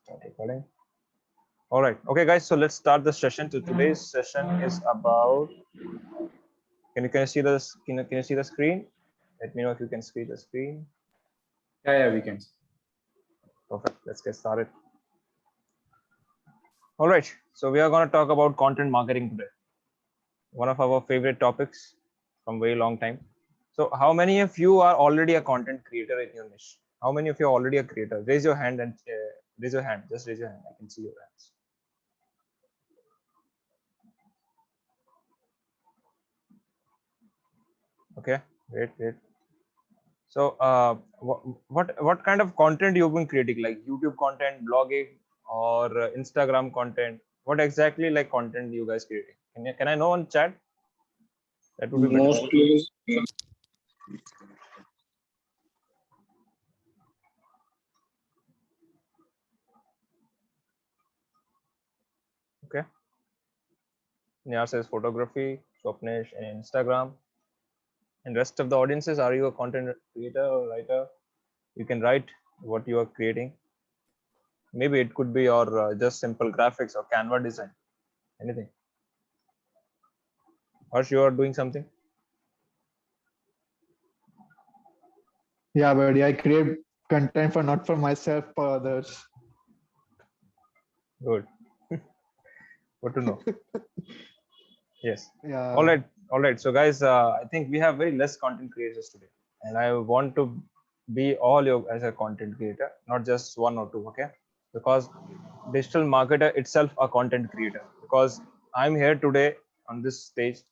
Start recording. All right. Okay, guys. So let's start the session. So today's session is about. Can you see can you see the screen? Let me know if you can see the screen. Yeah, we can. Perfect. Let's get started. All right. So we are going to talk about content marketing today. One of our favorite topics from very long time. So how many of you are already a content creator in your niche? How many of you are already a creator? Raise your hand and raise your hand. Just raise your hand. I can see your hands. Okay, great. So, what kind of content you've been creating? Like YouTube content, blogging, or Instagram content? What exactly like content you guys creating? Can I know on chat? That would be better. Mostly. Okay. Nia says photography, Swapnesh and Instagram. And rest of the audiences, are you a content creator or writer? You can write what you are creating. Maybe it could be your just simple graphics or Canva design, anything. Harsh, you are doing something? Yeah, buddy, I create content for not for myself, for others. Good. Good to know. Yes. Yeah. All right. So, guys, I think we have very less content creators today, and I want to be all you as a content creator, not just one or two. Okay, because digital marketer itself a content creator. Because I'm here today on this stage,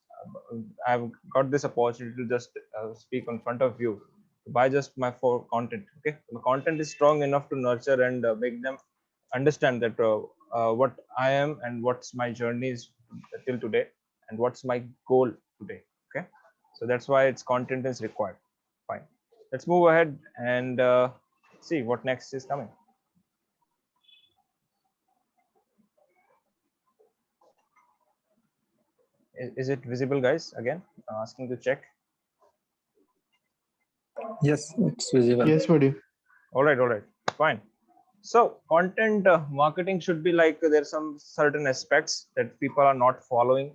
I've got this opportunity to just speak in front of you by just my for content. Okay, the content is strong enough to nurture and make them understand that what I am and what's my journey is till today and what's my goal today. Okay, so that's why its content is required. Fine, let's move ahead and see what next is coming. Is it visible, guys? Again, asking to check. Yes, it's visible. Yes, buddy. All right, fine. So content marketing should be like there's some certain aspects that people are not following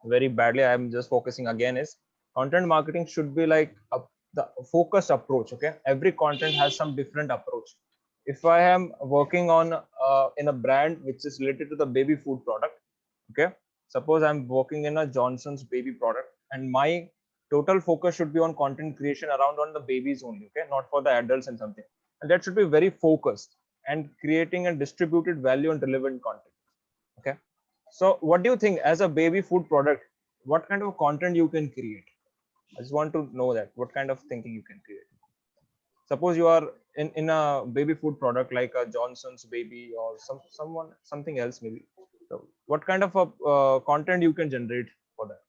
very badly. I'm just focusing again is content marketing should be like the focused approach. Okay, every content has some different approach. If I am working on in a brand which is related to the baby food product, okay, suppose I'm working in a Johnson's baby product, and my total focus should be on content creation around on the babies only. Okay, not for the adults and something, and that should be very focused and creating a distributed value and relevant content. Okay, so what do you think as a baby food product, what kind of content you can create? I just want to know that what kind of thinking you can create. Suppose you are in a baby food product like a Johnson's baby or something else maybe. So what kind of a content you can generate for that?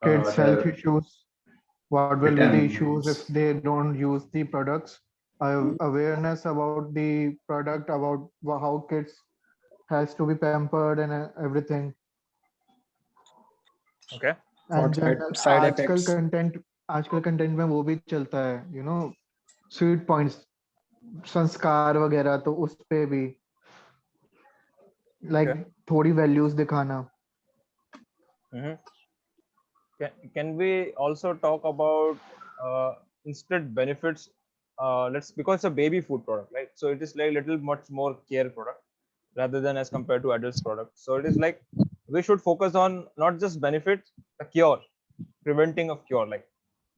Kids' health The issues. What will be the issues if vitamins. they don't use the products? Awareness about the product, about how kids has to be pampered and everything. Okay. And What general side effects? आजकल content में वो भी चलता है, sweet points, संस्कार वगैरह, तो उस पे भी Okay. थोड़ी वैल्यूज दिखाना. Mm-hmm. Can we also talk about instead benefits? Let's because it's a baby food product, right? So it is like little much more care product rather than as compared to adults product. So it is like we should focus on not just benefits, a cure, preventing of cure. Like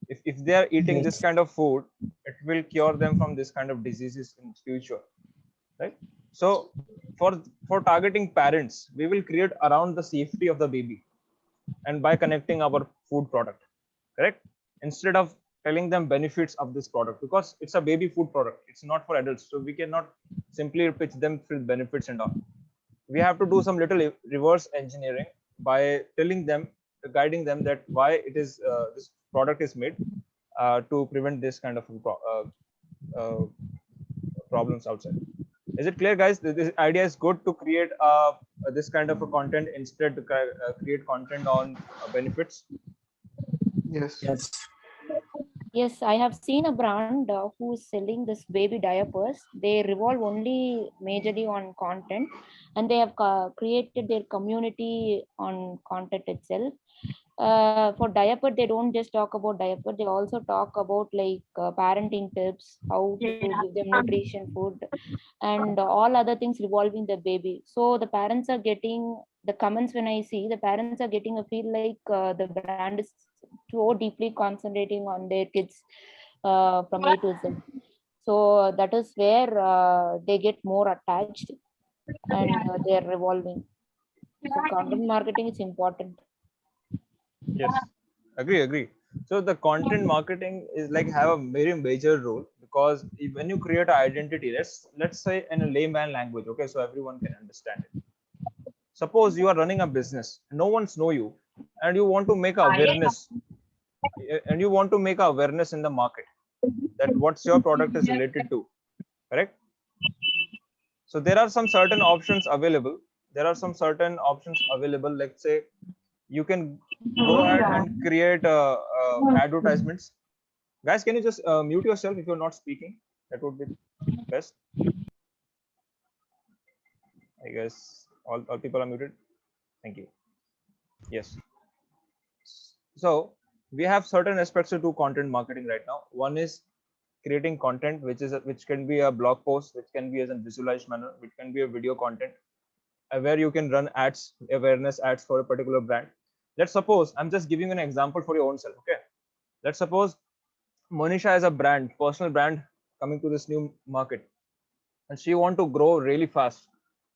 if they are eating this Yes. kind of food, it will cure them from this kind of diseases in future, right? So for targeting parents, we will create around the safety of the baby and by connecting our food product, correct, instead of telling them benefits of this product, because it's a baby food product, it's not for adults, so we cannot simply pitch them with benefits and all. We have to do some little reverse engineering by telling them, guiding them that why it is this product is made to prevent this kind of uh, problems outside. Is it clear, guys? This idea is good to create this kind of a content instead to create content on benefits. Yes. Yes. Yes, I have seen a brand who's selling this baby diapers. They revolve only majorly on content, and they have created their community on content itself. For diaper, they don't just talk about diaper. They also talk about like parenting tips, how to give them nutrition, food, and all other things revolving the baby. So the parents are getting the comments when I see the parents are getting a feel like the brand is so deeply concentrating on their kids from A to Z. So that is where they get more attached and they are revolving. So content marketing is important. Yes, agree. So the content marketing is like have a very major role because when you create an identity, let's say in a layman language, okay, so everyone can understand it. Suppose you are running a business, no one's know you, and you want to make awareness, and you want to make awareness in the market that what's your product is related to, correct? So there are some certain options available. There are some certain options available. Let's say you can go ahead and create advertisements. Guys, can you just mute yourself if you're not speaking? That would be best. I guess all people are muted. Thank you. Yes. So we have certain aspects to do content marketing right now. One is creating content, which can be a blog post, which can be as a visualized manner, which can be a video content, where you can run ads, awareness ads for a particular brand. Let's suppose I'm just giving an example for your own self. Okay. Let's suppose Monisha is a brand, personal brand coming to this new market, and she want to grow really fast,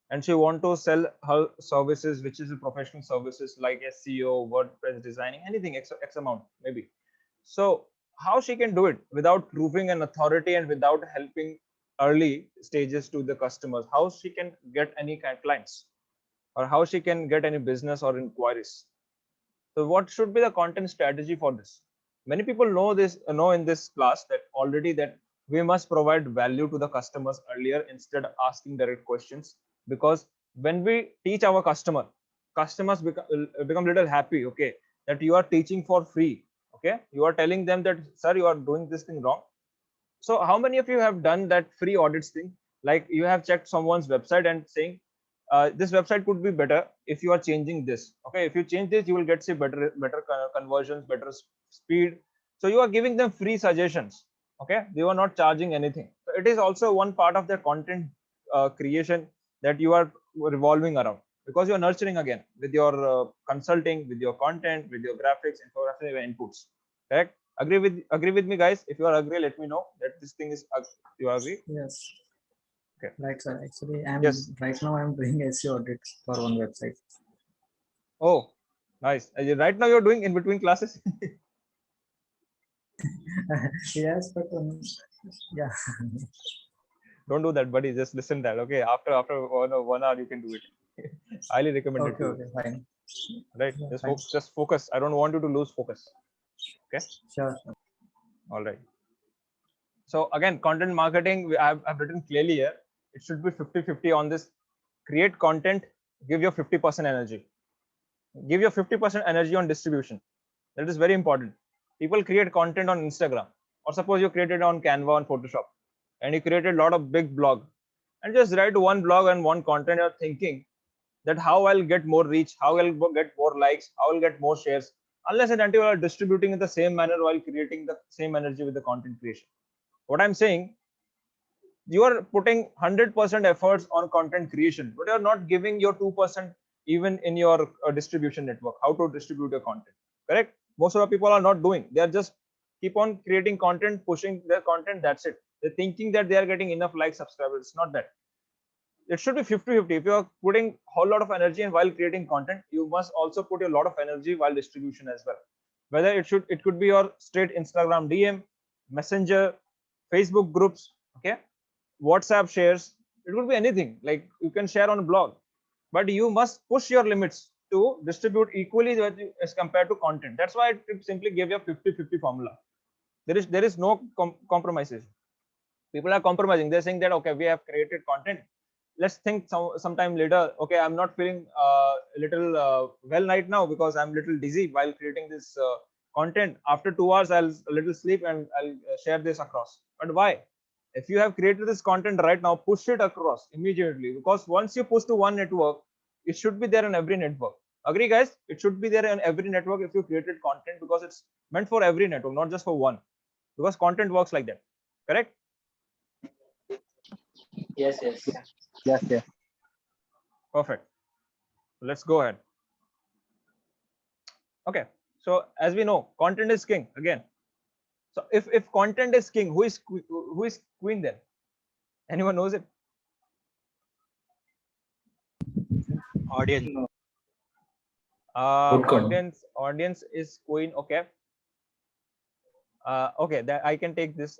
and she want to sell her services, which is professional services like SEO, WordPress designing, anything X amount maybe. So how she can do it without proving an authority and without helping early stages to the customers? How she can get any kind of clients, or how she can get any business or inquiries? So what should be the content strategy for this? Many people know in this class that already that we must provide value to the customers earlier instead of asking direct questions. Because when we teach our customers become little happy, okay, that you are teaching for free. Okay, you are telling them that, sir, you are doing this thing wrong. So how many of you have done that free audits thing? Like you have checked someone's website and saying, this website could be better if you are changing this. Okay, if you change this, you will get say better conversions, better speed. So you are giving them free suggestions. Okay, they are not charging anything. So it is also one part of their content creation that you are revolving around, because you are nurturing again with your consulting, with your content, with your graphics, infographics, inputs. Correct? Agree with me, guys? If you are agree, let me know that this thing is you agree. Yes. Okay. Right, sir. Actually, Yes. right now I'm doing SEO audits for one website. Oh, nice. Right now you're doing in between classes. Yes, but yeah. Don't do that, buddy. Just listen that. Okay. After 1 hour you can do it. Highly recommended Okay, to okay, fine. you. Right. Yeah, Just fine. just focus. I don't want you to lose focus. Okay. Sure. All right. So again, content marketing, I've written clearly here. It should be 50-50 on this. Create content, give your 50% energy. Give your 50% energy on distribution. That is very important. People create content on Instagram, or suppose you created on Canva on Photoshop, and you created a lot of big blog, and just write one blog and one content. You're thinking that how I'll get more reach, how I'll get more likes, how I'll get more shares, unless and until you are distributing in the same manner while creating the same energy with the content creation. What I'm saying, you are putting 100% efforts on content creation, but you're not giving your 2% even in your distribution network, how to distribute your content. Correct? Most of the people are not doing. They are just keep on creating content, pushing their content. That's it. They're thinking that they are getting enough likes, subscribers. It's not that. It should be 50-50. If you're putting a whole lot of energy and while creating content, you must also put a lot of energy while distribution as well. Whether it could be your straight Instagram DM, Messenger, Facebook groups, okay, WhatsApp shares. It could be anything. Like you can share on a blog, but you must push your limits to distribute equally as compared to content. That's why I simply gave you a 50-50 formula. There is no compromises. People are compromising. They're saying that, okay, we have created content, let's think sometime later. Okay, I'm not feeling a little well right now because I'm little dizzy while creating this content after 2 hours. I'll a little sleep and I'll share this across. But why? If you have created this content right now, push it across immediately, because once you push to one network, it should be there in every network. Agree, guys? It should be there in every network if you created content, because it's meant for every network, not just for one. Because content works like that. Correct? Yes, yes. Yes, yes. Perfect. Let's go ahead. Okay. So as we know, content is king again. So if content is king, who is queen then? Anyone knows it? Audience. Outcome. Audience is queen. Okay. Okay, that I can take this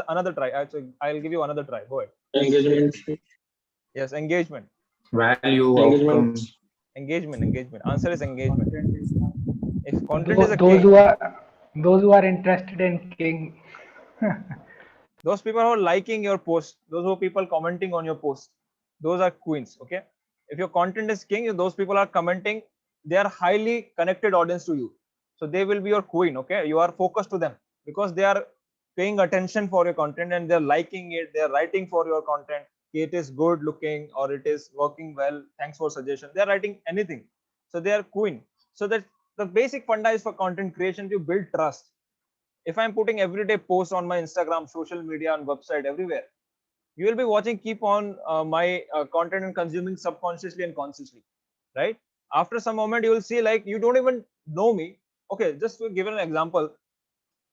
another try. Actually, I'll give you another try. Go ahead. Engagement. Yes, engagement. Value Engagement. outcome. Engagement. Answer is engagement. Content is not- If content is a Those king, who are interested in king. those people who are liking your post, those who are people commenting on your post, those are queens. Okay. If your content is king, those people are commenting, they are highly connected audience to you. So they will be your queen. Okay. You are focused to them because they are paying attention for your content and they're liking it. They're writing for your content. It is good looking or it is working well. Thanks for suggestion. They're writing anything. So they are queen. So that the basic funda is for content creation to build trust. If I'm putting everyday posts on my Instagram, social media, and website everywhere, you will be watching, keep on my content and consuming subconsciously and consciously, right? After some moment, you will see like you don't even know me. Okay, just to give an example,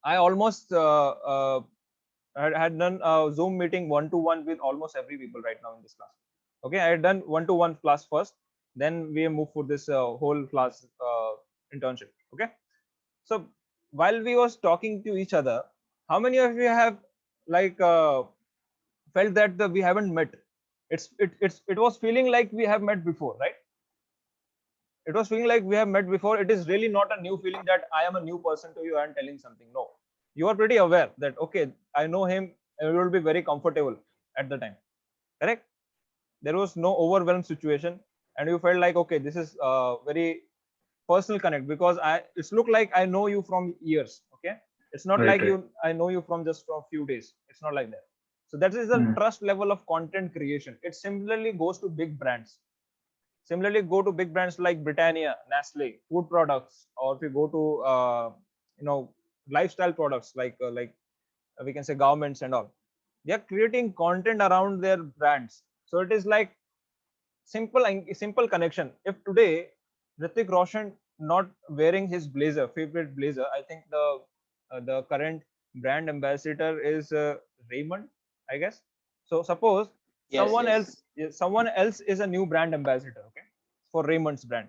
I almost had done a Zoom meeting one-to-one with almost every people right now in this class. Okay, I had done one-to-one class first, then we move for this whole class internship. Okay, so while we was talking to each other, how many of you have like felt that we haven't met? It was feeling like we have met before, right? It was feeling like we have met before. It is really not a new feeling that I am a new person to you and telling something. No, you are pretty aware that okay, I know him and we will be very comfortable at the time. Correct? There was no overwhelmed situation and you felt like okay, this is very personal connect because it's look like I know you from years. Okay, it's not Right, like right. I know you from just from few days. It's not like that. So that is the trust level of content creation. It similarly goes to big brands. Similarly, go to big brands like Britannia, Nestle, food products, or if you go to lifestyle products like we can say governments and all. They are creating content around their brands. So it is like simple connection. If today Hrithik Roshan not wearing his favorite blazer, I think the current brand ambassador is Raymond, I guess. So suppose Yes, someone else is a new brand ambassador, okay, for Raymond's brand.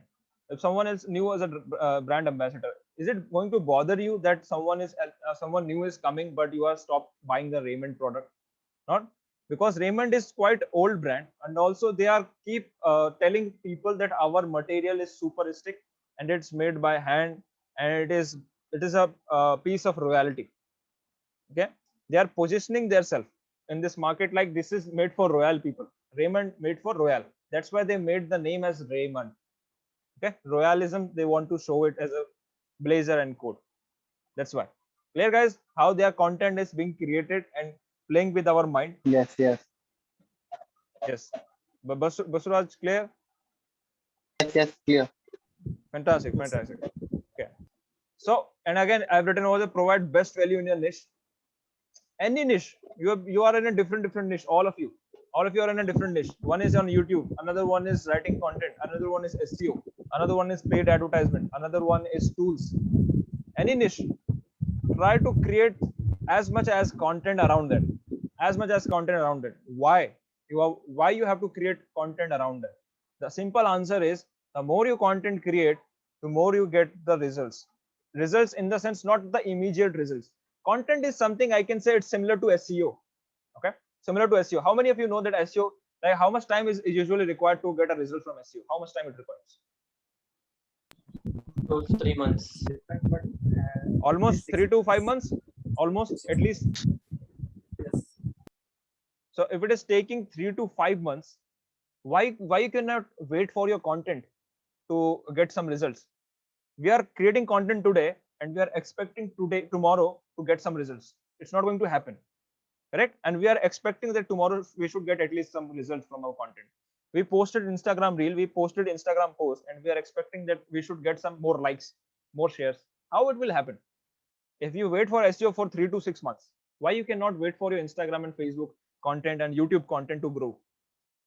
If someone else new as a brand ambassador, is it going to bother you that someone new is coming, but you are stopped buying the Raymond product? Not, because Raymond is quite old brand, and also they are keep telling people that our material is superistic and it's made by hand and it is a piece of royalty. Okay, they are positioning themselves in this market like this is made for royal people. Raymond made for royal. That's why they made the name as Raymond. Okay, royalism, they want to show it as a blazer and coat. That's why. Clear, guys, how their content is being created and playing with our mind? Yes, yes. Yes. But Basuraj, clear? yes, clear. Fantastic. Okay. So, and again, I've written over the provide best value in your niche. Any niche, you are in a different niche. All of you are in a different niche. One is on YouTube, another one is writing content, another one is SEO, another one is paid advertisement, another one is tools. Any niche, try to create as much as content around it. Why you have to create content around it? The simple answer is the more you content create, the more you get the results in the sense, not the immediate results. Content is something I can say it's similar to SEO. Okay, similar to SEO. How many of you know that SEO, like how much time is usually required to get a result from SEO? How much time it requires? 2 to 3 months. Different, but Almost 3 to 5 6 months, almost at least. Yes. So if it is taking 3 to 5 months, why you cannot wait for your content to get some results? We are creating content today and we are expecting tomorrow to get some results. It's not going to happen, correct? And we are expecting that tomorrow we should get at least some results from our content. We posted Instagram reel, we posted Instagram post, and we are expecting that we should get some more likes, more shares. How it will happen? If you wait for SEO for 3 to 6 months, why you cannot wait for your Instagram and Facebook content and YouTube content to grow?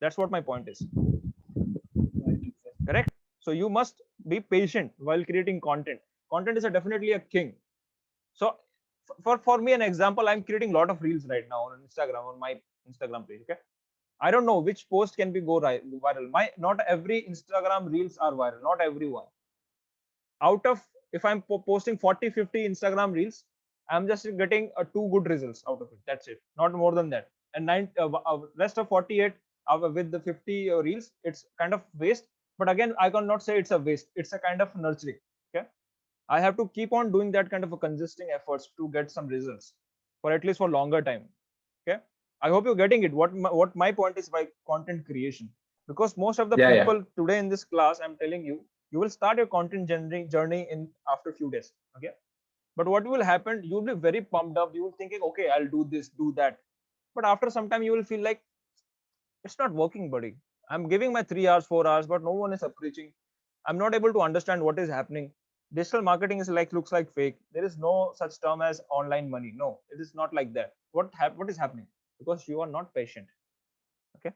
That's what my point is. Correct? So you must be patient while creating content. Content is definitely a king. So for me, an example, I'm creating a lot of reels right now on Instagram, on my Instagram page. Okay, I don't know which post can be go viral. Not every Instagram reels are viral, not everyone. Out of, if I'm posting 40-50 Instagram reels, I'm just getting 2 good results out of it. That's it, not more than that. And rest of 48 with the 50 reels, it's kind of waste. But again, I cannot say it's a waste. It's a kind of nurturing. Okay, I have to keep on doing that kind of a consistent efforts to get some results for at least for longer time. Okay, I hope you're getting it. What my point is by content creation, because most of the people today in this class, I'm telling you, you will start your content journey in after a few days. Okay, but what will happen? You will be very pumped up. You will thinking, okay, I'll do this, do that. But after some time, you will feel like it's not working, buddy. I'm giving my 3 hours, 4 hours, but no one is preaching. I'm not able to understand what is happening. Digital marketing is looks like fake. There is no such term as online money. No, it is not like that. What is happening? Because you are not patient. Okay,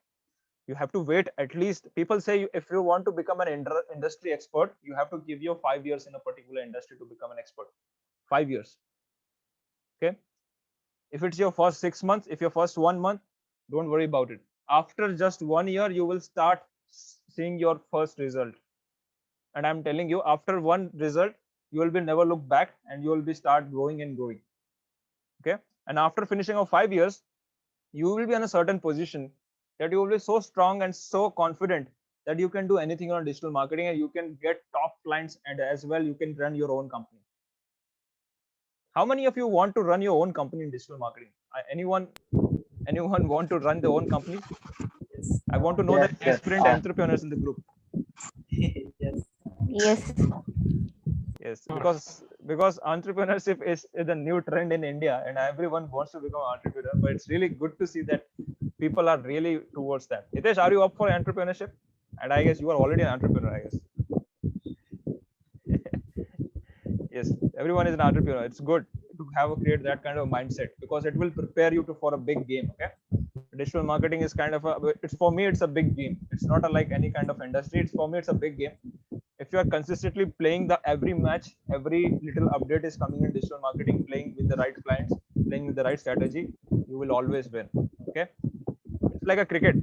you have to wait at least. People say if you want to become an industry expert, you have to give you 5 years in a particular industry to become an expert. 5 years. Okay, if it's your first 6 months, if your first 1 month, don't worry about it. After just 1 year, you will start seeing your first result. And I'm telling you, after one result, you will be never look back, and you will be start growing and growing. Okay, and after finishing of 5 years, you will be in a certain position that you will be so strong and so confident that you can do anything on digital marketing, and you can get top clients, and as well you can run your own company. How many of you want to run your own company in digital marketing? Anyone want to run their own company? Yes. I want to know Yes, the yes, aspirant entrepreneurs in the group. Yes. Yes. Yes, because entrepreneurship is the new trend in India, and everyone wants to become an entrepreneur. But it's really good to see that people are really towards that. Hitesh, are you up for entrepreneurship? And I guess you are already an entrepreneur, I guess. Yes, everyone is an entrepreneur. It's good to create that kind of mindset, because it will prepare you for a big game. Okay, digital marketing is kind of it's for me, it's a big game. It's not like any kind of industry. It's for me, it's a big game. If you are consistently playing every match, every little update is coming in digital marketing, playing with the right clients, playing with the right strategy, you will always win. Okay, it's like a cricket.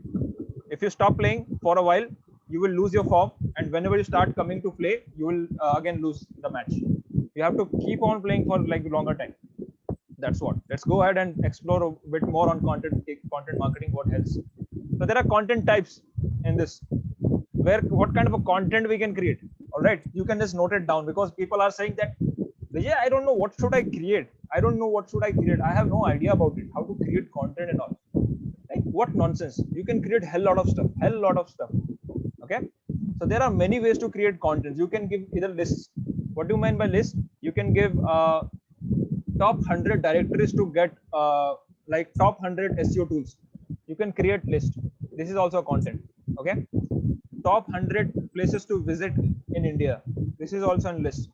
If you stop playing for a while, you will lose your form, and whenever you start coming to play, you will again lose the match. You have to keep on playing for like longer time. That's what. Let's go ahead and explore a bit more on content marketing. What else? So there are content types in this. What kind of a content we can create. All right, you can just note it down, because people are saying that, Vijay, I don't know what should I create. I don't know what should I create. I have no idea about it. How to create content and all. Like, what nonsense. You can create hell lot of stuff. Okay, so there are many ways to create content. You can give either lists. What do you mean by list? You can give top 100 directories to get like top 100 SEO tools. You can create list. This is also content. Okay, top 100 places to visit in India. This is also a list.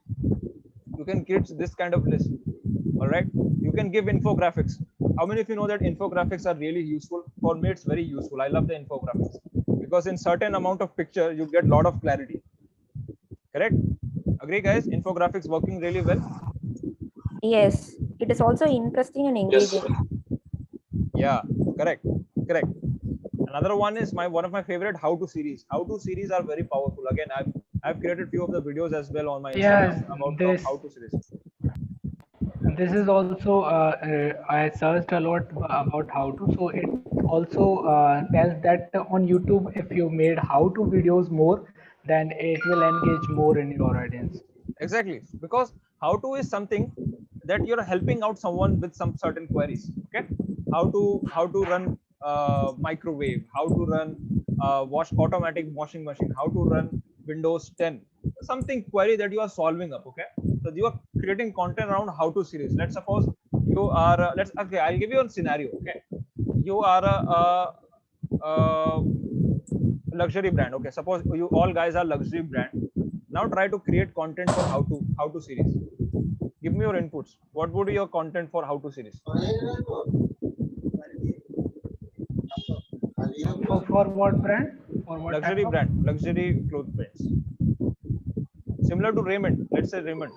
You can create this kind of list. All right, you can give infographics. How many of you know that infographics are really useful? For me, it's very useful. I love the infographics, because in certain amount of picture, you get a lot of clarity. Correct? Agree, guys? Infographics working really well. Yes, it is also interesting and engaging. Yeah, correct. Another one is one of my favorite how-to series. How-to series are very powerful. Again, I've created few of the videos as well on my Instagram about this how-to series. this is also I searched a lot about how to, so it also tells that on YouTube, if you made how to videos more, then it will engage more in your audience. Exactly, because how-to is something that you're helping out someone with some certain queries. Okay, how to run microwave, how to run automatic washing machine, how to run Windows 10, something query that you are solving up. Okay, so you are creating content around how-to series. Let's suppose you are okay. I'll give you a scenario. Okay, you are a luxury brand. Okay, suppose you all guys are luxury brand. Now try to create content for how-to series. Give me your inputs. What would be your content for how-to series? For what brand? For what Luxury type of? brand, luxury clothes brands. Similar to Raymond. Let's say Raymond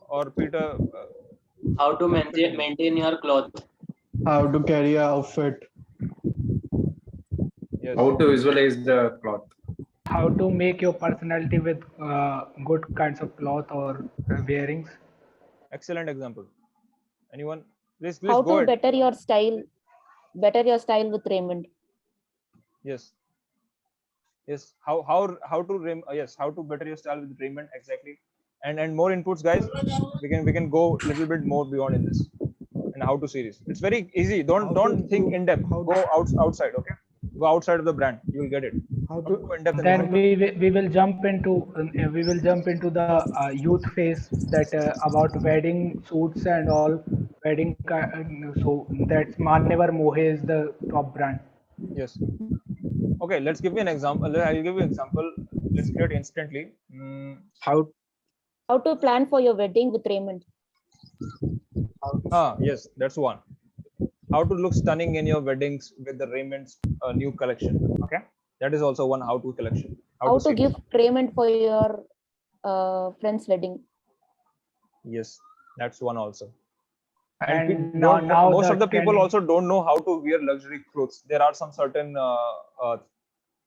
or Peter. How to maintain your cloth. How to carry a outfit. Yes. How to visualize the cloth. How to make your personality with good kinds of cloth or wearings. Excellent example. Anyone? Please How go to ahead. better your style with Raymond. Yes. Yes. Yes. How to better your style with Raymond exactly. And more inputs, guys. We can go a little bit more beyond in this. And how to series. It's very easy. Don't think in depth. Go outside. Okay. Go outside of the brand. You will get it. How Don't to go in depth in Then this. we will jump into the youth phase that about wedding suits and all so that's Manyavar Mohe is the top brand. Yes. Okay. Let's give you an example. I'll give you an example. Let's create instantly. how How to plan for your wedding with Raymond. Yes, that's one. How to look stunning in your weddings with the Raymond's new collection. Okay, that is also one how-to collection. How to see. give Raymond for your friend's wedding. Yes, that's one also. And Most the of the people trending- also don't know how to wear luxury clothes. There are some certain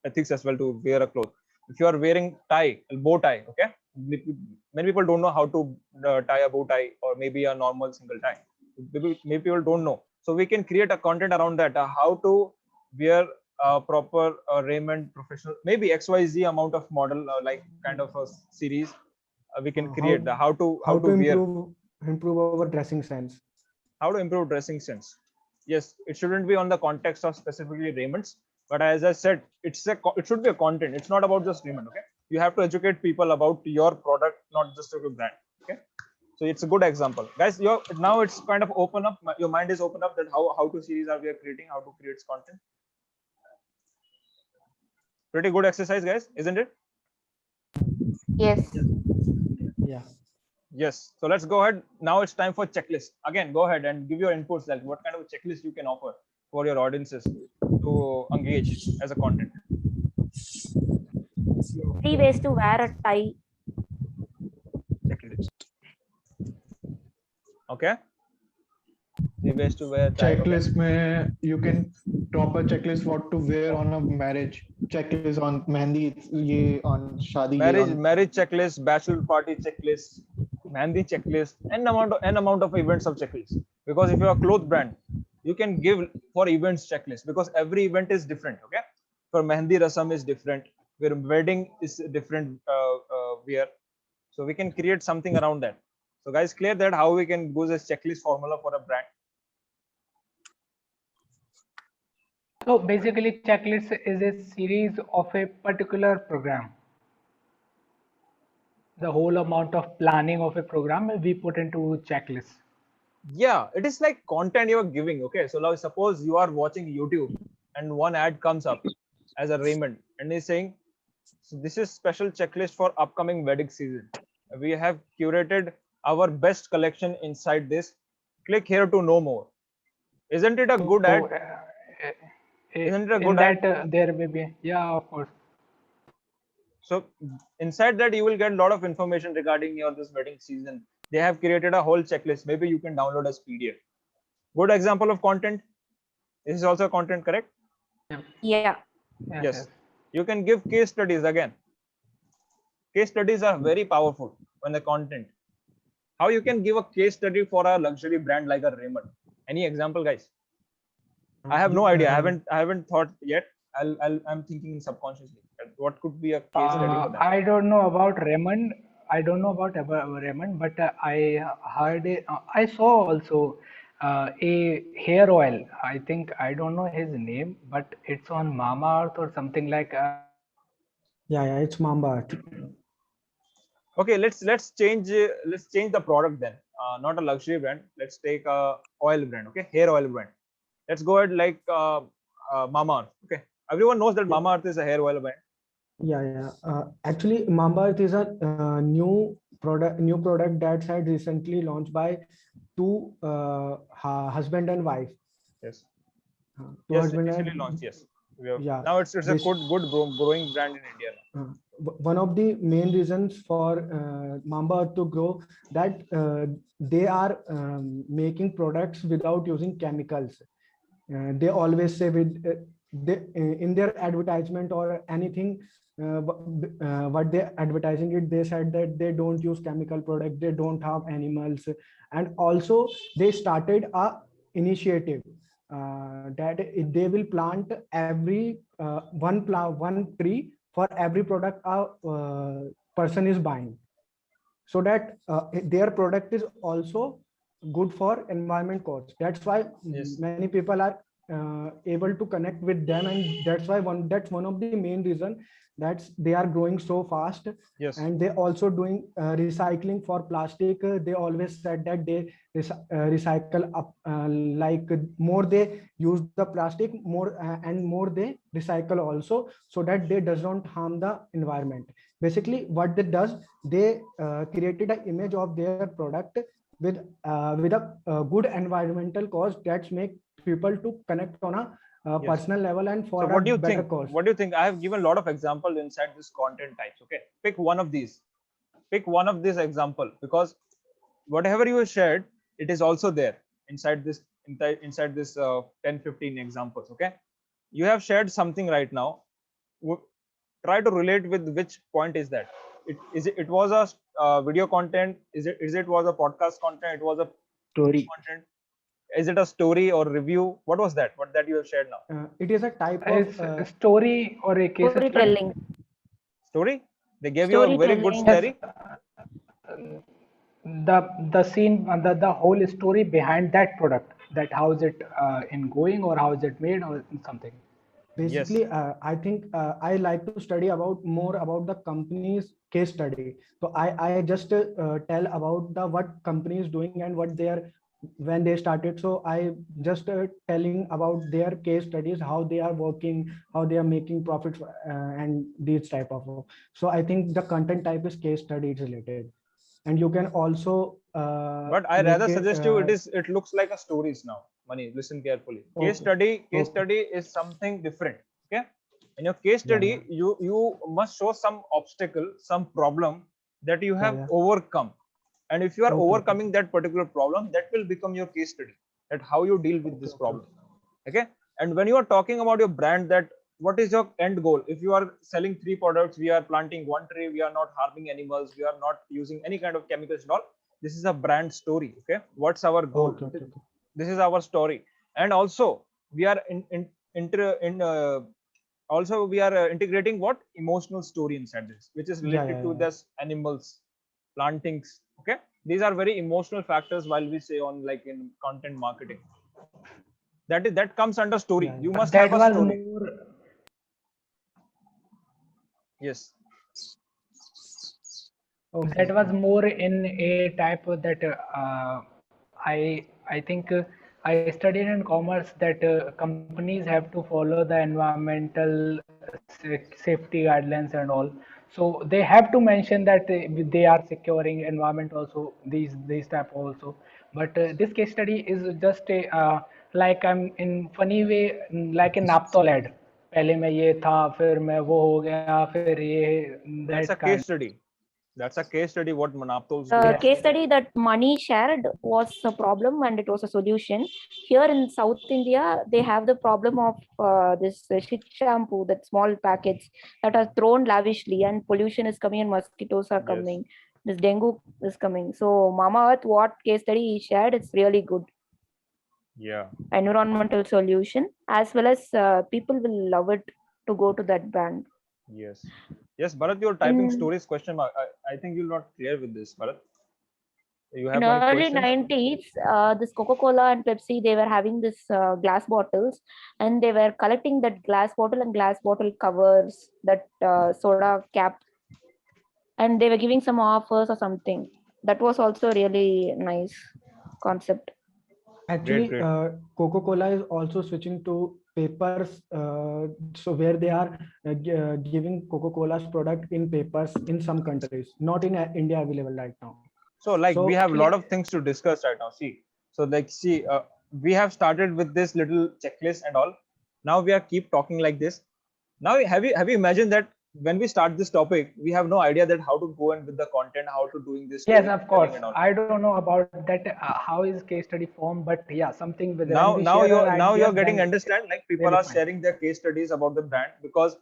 ethics as well to wear a cloth. If you are wearing bow tie, okay, many people don't know how to tie a bow tie or maybe a normal single tie. Maybe people don't know. So we can create a content around that. How to wear a proper Raymond professional, maybe XYZ amount of model, like kind of a series. We can create the how to wear. improve our dressing sense. How to improve dressing sense. Yes, it shouldn't be on the context of specifically Raymond's, but as I said, it should be a content. It's not about just Raymond. Okay, you have to educate people about your product, not just your brand. Okay, so it's a good example, guys. Now it's kind of open up. Your mind is open up that how to series are we creating, how to create content. Pretty good exercise, guys, isn't it? Yes. Yeah. Yes. So let's go ahead. Now it's time for checklist. Again, go ahead and give your inputs, like what kind of checklist you can offer for your audiences to engage as a content. 3 ways to wear a tie. Checklist. Okay. 3 ways to wear tie. Checklist mein you can drop a checklist what to wear on a marriage. Checklist on mehndi, ye on shadi. Marriage checklist, bachelor party checklist, mehndi checklist, n amount of events of checklist. Because if you're a cloth brand, you can give for events checklist because every event is different. Okay, for mehndi rasam is different, where wedding is different wear. So we can create something around that. So guys, clear that how we can use this checklist formula for a brand. So basically, checklist is a series of a particular program. The whole amount of planning of a program we put into checklist. Yeah, it is like content you are giving. Okay, so now suppose you are watching YouTube and one ad comes up as a Raymond and is saying, so this is special checklist for upcoming wedding season. We have curated our best collection inside this. Click here to know more. Isn't it a good ad? Isn't it a good ad? There may be, yeah, of course. So inside that you will get a lot of information regarding your this wedding season. They have created a whole checklist. Maybe you can download as PDF. Good example of content. This is also content, correct? Yeah. Yes. You can give case studies again. Case studies are very powerful when the content. How you can give a case study for a luxury brand like a Raymond? Any example, guys? I have no idea. I haven't thought yet. I'm thinking subconsciously. What could be a case study for that? I don't know about Raymond. I don't know about Raymond, but I heard I saw also a hair oil. I think I don't know his name, but it's on Mamaearth or something like. Yeah, it's Mamba. Okay, let's change the product then. Not a luxury brand. Let's take a oil brand. Okay, hair oil brand. Let's go ahead like Mamaearth. Okay, everyone knows that Yeah. Mamaearth is a hair oil brand. Yeah. Actually, Mamaearth is a new product that had recently launched by two husband and wife. Yes. Two Yes, husband recently and launched. Yes. We have, yeah. now it's a This- growing brand in India now. One of the main reasons for Mamaearth to grow that they are making products without using chemicals. They always say in their advertisement or anything what they advertising it, they said that they don't use chemical product, they don't have animals, and also they started a initiative that they will plant every one tree for every product a person is buying, so that their product is also good for environment cause. That's why Yes. many people are able to connect with them, and that's one of the main reason that they are growing so fast. Yes. And they also doing recycling for plastic. They always said that they recycle up, like more they use the plastic more, and more they recycle also, so that they does not harm the environment. Basically what they does, they created an image of their product with a good environmental cause that make people to connect on a Yes. personal level and for So a what do you better think? cause. What do you think? I have given a lot of examples inside this content types. Okay, pick one of these. Pick one of these example, because whatever you have shared, it is also there inside this 10-15 examples. Okay, you have shared something right now. Try to relate with which point is that. It was a video content? Is it was a podcast content? It was a Story. content? Is it a story or review? What was that? What that you have shared now? It is a type of It's a story or a case study. Storytelling. Story? They gave you a very good Storytelling. story. The scene, the whole story behind that product, that how is it in going, or how is it made, or something. Basically I think I like to study about more about the company's case study. So I just tell about the what company is doing and what they are when they started. So I just telling about their case studies, how they are working, how they are making profits, and these type of. So I think the content type is case studies related, and you can also But I make rather it suggest you it looks like a stories now. Mani, listen carefully. Case okay. study is something different. Okay. In your case Yeah, study, you must show some obstacle, some problem that you have yeah. overcome. And if you are Okay. overcoming that particular problem, that will become your case study. That how you deal with this problem. Okay. And when you are talking about your brand, that what is your end goal? If you are selling 3 products, we are planting 1 tree, we are not harming animals, we are not using any kind of chemicals and all. This is a brand story. Okay, what's our goal? Okay. This is our story. And also we are also we are integrating what emotional story inside this, which is related to this animals, plantings. Okay, these are very emotional factors while we say on like in content marketing. That comes under story. You must That have a was story. more. Yes. That was more in a type of that I think I studied in commerce that companies have to follow the environmental safety guidelines and all. So they have to mention that they are securing environment also, these type also. But this case study is just a like I'm in funny way, like a naptol ad. पहले मैं ये था, फिर मैं वो हो गया, फिर ये That's a that case kind. study. That's a case study what Manaptol's The doing. case study that Money shared was a problem and it was a solution. Here in South India, they have the problem of this shit shampoo, that small packets that are thrown lavishly, and pollution is coming and mosquitoes are Yes. coming. This dengue is coming. So Mamaearth, what case study he shared, it's really good. Yeah. Environmental solution, as well as people will love it to go to that brand. Yes. Yes, Bharat, you're typing In, stories question mark. I think you're not clear with this, Bharat. You have in any early questions? 90s, this Coca-Cola and Pepsi, they were having this glass bottles, and they were collecting that glass bottle and glass bottle covers, that soda cap. and they were giving some offers or something. That was also really nice concept. Actually, great. Coca-Cola is also switching to papers. So where they are giving Coca-Cola's product in papers in some countries, not in India available right now. So like we So have a lot of things to discuss right now. We have started with this little checklist and all. Now we are keep talking like this. Now have you imagined that when we start this topic, we have no idea that how to go in with the content, how to doing this Yes, of storytelling course. and all. I don't know about that. How is case study formed? But yeah, something with when Now we now share our you're ideas, getting then understand, like people really are fine. sharing their case studies about the brand, because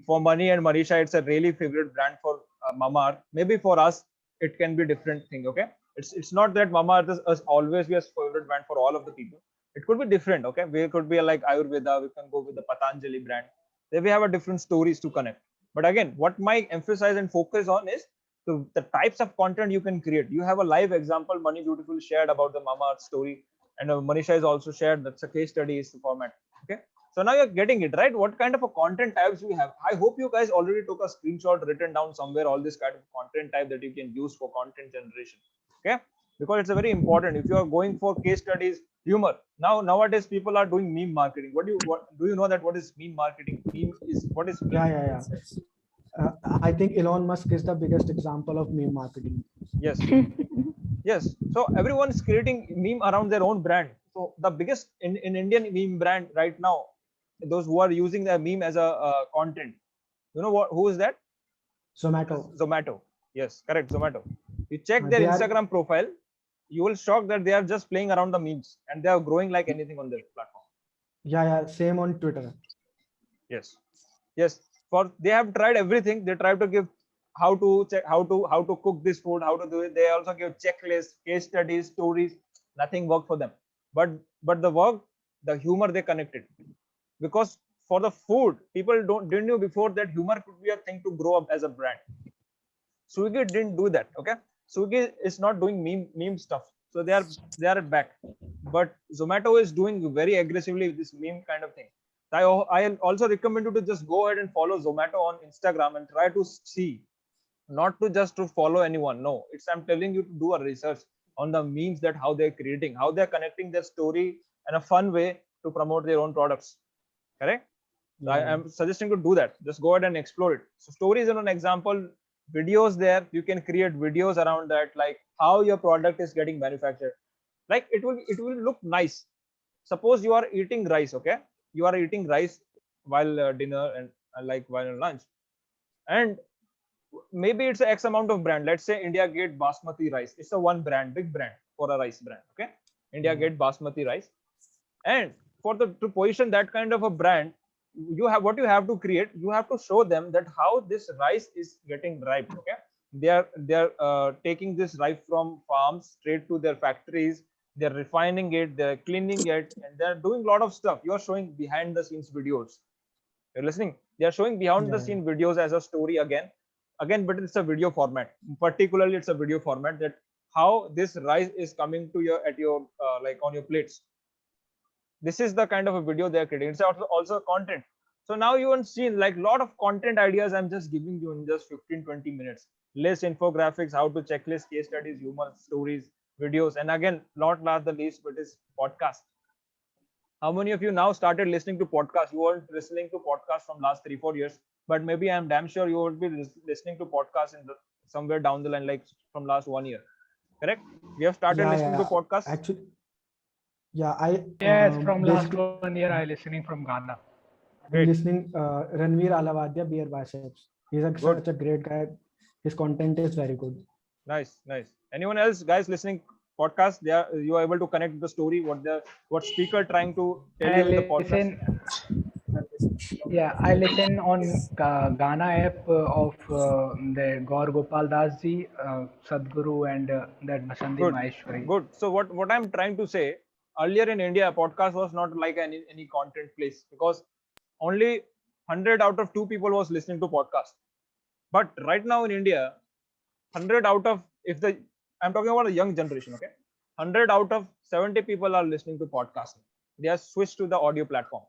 for Mani and Marisha it's a really favorite brand for Mamaearth. Maybe for us it can be different thing. Okay, it's not that Mamaearth is always be a favorite brand for all of the people. It could be different. Okay, we could be like Ayurveda, we can go with the Patanjali brand. There we have a different stories to connect. But again, what my emphasize and focus on is the types of content you can create. You have a live example Mani beautiful shared about the Mamaearth story, and Manisha is also shared that's a case study is the format. Okay, so now you're getting it right. What kind of a content types we have? I hope you guys already took a screenshot, written down somewhere all this kind of content type that you can use for content generation. Okay, because it's a very important. If you are going for case studies, humor. Nowadays people are doing meme marketing. What do you know that what is meme marketing? Meme is what is meme? yeah. I think Elon Musk is the biggest example of meme marketing. Yes. Yes. So everyone is creating meme around their own brand. So the biggest in Indian meme brand right now, those who are using the meme as a content. You know what? Who is that? Zomato. Zomato. Yes, correct. Zomato. You check their They are Instagram profile, you will shock that they are just playing around the memes and they are growing like anything on their platform. yeah same on Twitter. Yes. Yes. For they have tried everything. They try to give how to check how to cook this food, how to do it. They also give checklists, case studies, stories. Nothing worked for them. But the work, the humor they connected. Because for the food, people didn't know before that humor could be a thing to grow up as a brand. Swiggy didn't do that. Okay, Swiggy is not doing meme stuff, so they are back. But Zomato is doing very aggressively this meme kind of thing. I also recommend you to just go ahead and follow Zomato on Instagram and try to see, not to just to follow anyone. No, it's I'm telling you to do a research on the memes that how they're creating, how they're connecting their story in a fun way to promote their own products. Correct? So I am suggesting to do that. Just go ahead and explore it. So stories are an example. Videos there, you can create videos around that, like how your product is getting manufactured. Like it will look nice. Suppose you are eating rice, okay? You are eating rice while dinner and like while lunch, and maybe it's a X amount of brand. Let's say India Gate Basmati rice. It's a one brand, big brand for a rice brand. Okay, India Gate Basmati rice, and for the to position that kind of a brand, you have to create. You have to show them that how this rice is getting ripe. Okay, they are taking this rice from farms straight to their factories. They're refining it, they're cleaning it, and they're doing a lot of stuff. You're showing behind the scenes videos. You're listening. They are showing behind the Yeah. scene videos as a story again, but it's a video format. Particularly, it's a video format that how this rice is coming to your at your like on your plates. This is the kind of a video they're creating. It's also content. So now you have seen like a lot of content ideas I'm just giving you in just 15-20 minutes. List, infographics, how to checklist, case studies, humor stories, videos, and again, not last the least, but is podcast. How many of you now started listening to podcasts? You weren't listening to podcasts from last 3-4 years, but maybe I'm damn sure you would be listening to podcasts in somewhere down the line, like from last 1 year. Correct? We have started listening to podcasts. Actually, yeah, I Yes, from last basically 1 year, I listening from Ghana. I'm Great. listening Ranveer Alavadia, Beer Biceps. He's Good. such a great guy. His content is very good. Nice. Anyone else, guys, listening podcast? You are able to connect the story. What speaker trying to tell I you in the podcast? I listen on Ghana app of the Gaur Gopal Das ji, Sadhguru, and that Basandi Good. Maheshwari. Good. So what I'm trying to say, earlier in India, podcast was not like any content place, because only 100 out of 2 people was listening to podcast. But right now in India, 100 out of if the I'm talking about a young generation, okay, 100 out of 70 people are listening to podcasting. They are switched to the audio platform.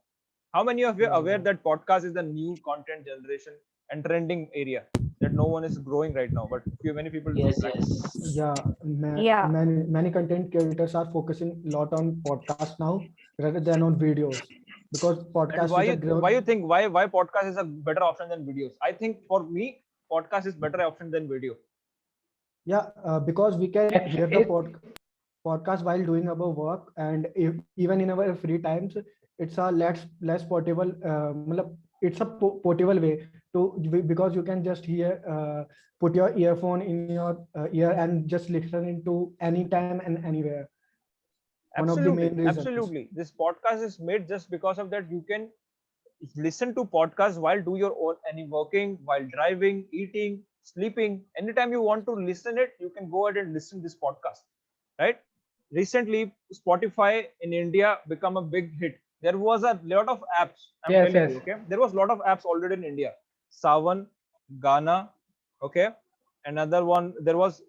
How many of you are aware that podcast is the new content generation and trending area? that no one is growing right now, but many people do. Yes, Like, yes. Yeah, Yeah. many content creators are focusing a lot on podcast now rather than on videos, because and podcast why is a you growth. why you think why podcast is a better option than videos? I think for me, podcast is better option than video. Yeah, because we can hear the It, podcast while doing our work, and even in our free times, it's a less portable. It's a portable way to, because you can just hear, put your earphone in your ear and just listen into anytime and anywhere. One of the Absolutely, main reasons. absolutely. This podcast is made just because of that. You can listen to podcasts while do your own any working, while driving, eating, sleeping. Anytime you want to listen it, you can go ahead and listen this podcast, right? Recently, Spotify in India become a big hit. There was a lot of apps. I'm yes, telling yes. you, okay. There was a lot of apps already in India. Savan, Ghana, okay. Another one. There was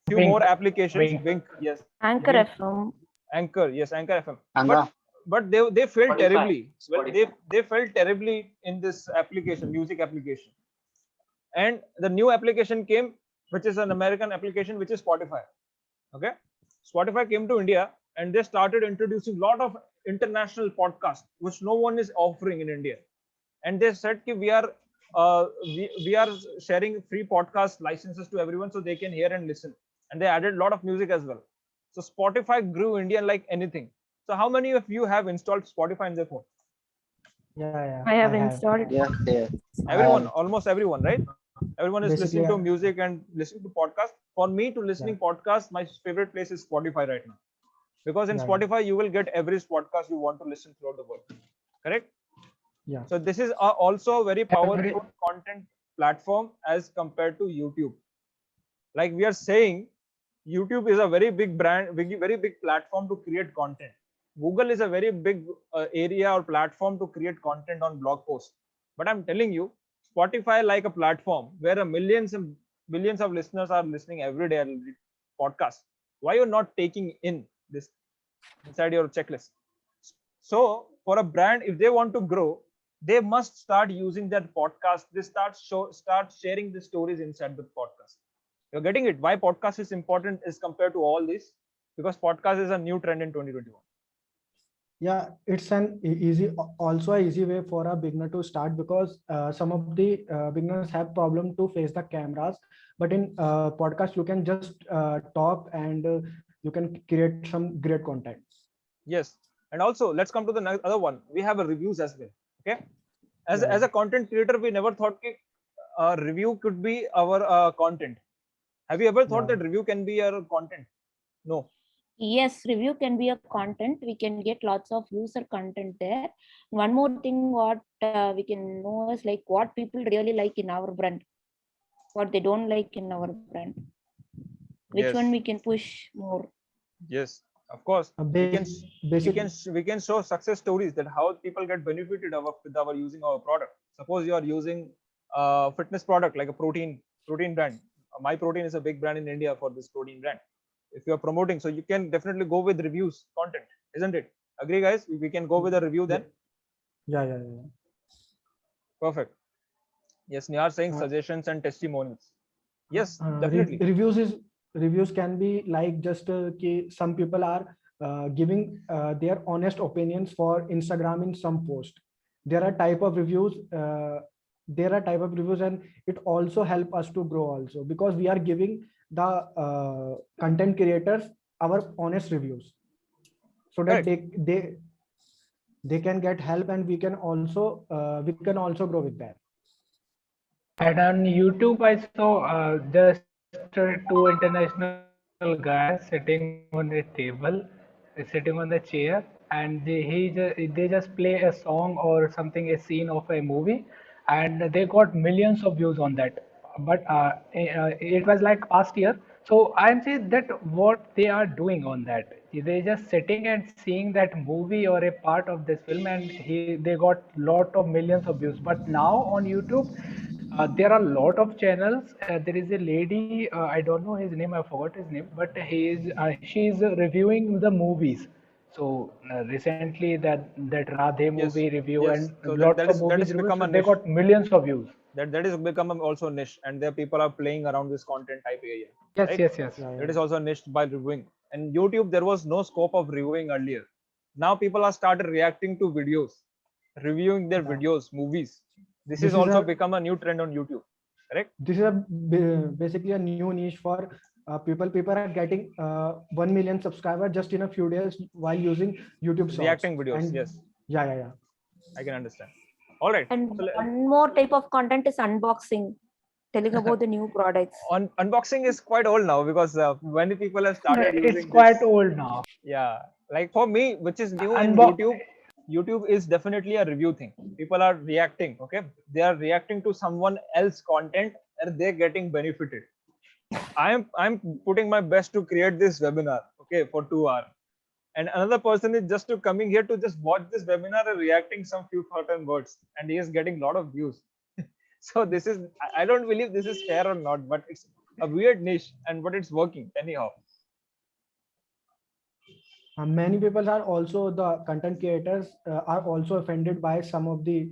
few Wink, more applications. wink. Wink, yes. Anchor Wink, FM. Anchor, yes, Anchor FM. Anga. But they failed Spotify. terribly. Well, Spotify. they failed terribly in this application, music application. And the new application came, which is an American application, which is Spotify. Okay, Spotify came to India and they started introducing a lot of international podcasts, which no one is offering in India. And they said that we are sharing free podcast licenses to everyone so they can hear and listen. And they added a lot of music as well. So Spotify grew India like anything. So how many of you have installed Spotify in their phone? Yeah, I have installed. Yes, yes. Everyone, almost everyone, right? Everyone is Basically, listening to yeah. music and listening to podcasts. For me to listening podcast, my favorite place is Spotify right now. Because in Yeah, yeah. Spotify, you will get every podcast you want to listen throughout the world. Correct? Yeah. So this is also a very powerful Every- content platform as compared to YouTube. Like we are saying, YouTube is a very big brand, very big platform to create content. Google is a very big area or platform to create content on blog posts. But I'm telling you, Spotify like a platform where a millions and billions of listeners are listening every day podcast. Why you're not taking in this inside your checklist? So for a brand, if they want to grow, they must start using that podcast. They start sharing the stories inside the podcast. You're getting it. Why podcast is important is compared to all this, because podcast is a new trend in 2021. Yeah, it's an also a easy way for a beginner to start, because some of the beginners have problem to face the cameras, but in podcast you can just talk, and you can create some great content. Yes, and also let's come to the other one. We have a reviews as well. Okay, as Yeah, a content creator, we never thought review could be our content. Have you ever thought Yeah. that review can be our content? No. Yes, review can be a content. We can get lots of user content there. One more thing, what we can know is like what people really like in our brand, what they don't like in our brand. Which Yes. one we can push more. Yes, of course. Basic, We can show success stories that how people get benefited with our using our product. Suppose you are using a fitness product like a protein brand. My Protein is a big brand in India for this protein brand. If you are promoting, so you can definitely go with reviews content, isn't it? Agree, guys? We can go with a review then. yeah. Perfect. Yes, Nihar saying Uh, suggestions and testimonials. Yes, Re- definitely. reviews can be like just some people are giving their honest opinions for Instagram in some post. There are type of reviews. And it also help us to grow also, because we are giving the content creators our honest reviews, so that they can get help, and we can also grow with that. And on YouTube, I saw just two international guys sitting on a table, sitting on the chair, and they just play a song or something, a scene of a movie, and they got millions of views on that. But it was like past year. So I'm saying that what they are doing on that, they just sitting and seeing that movie or a part of this film, and they got lot of millions of views. But now on YouTube, there are a lot of channels. There is a lady, I don't know his name, I forgot his name, but she is reviewing the movies. So recently that Radhe Yes, movie review yes. and So lots that of is that movies is reviews, become so a they niche. got millions of views. That is become also niche, and there people are playing around this content type area, Yes, right? yes, yes. Yeah, It yeah. is also niched by reviewing. And YouTube, there was no scope of reviewing earlier. Now people are started reacting to videos, reviewing their Yeah. videos, movies. This This is is also a become a new trend on YouTube, correct? this is a basically a new niche for people. People are getting 1 million subscribers just in a few days while using YouTube Shorts. Reacting videos, And yes, yeah, yeah, yeah. I can understand. All right. And So one more type of content is unboxing, telling about the new products. on unboxing is quite old now because many people have started It's using quite this. old now. Yeah, like for me, which is new in Unbox. YouTube is definitely a review thing. People are reacting, okay? They are reacting to someone else content and they're getting benefited. I'm putting my best to create this webinar, okay, for 2 hours. And another person is just to coming here to just watch this webinar and reacting some few certain words, and he is getting a lot of views. So this is, I don't believe this is fair or not, but it's a weird niche, and but it's working anyhow. Many people are also the content creators are also offended by some of the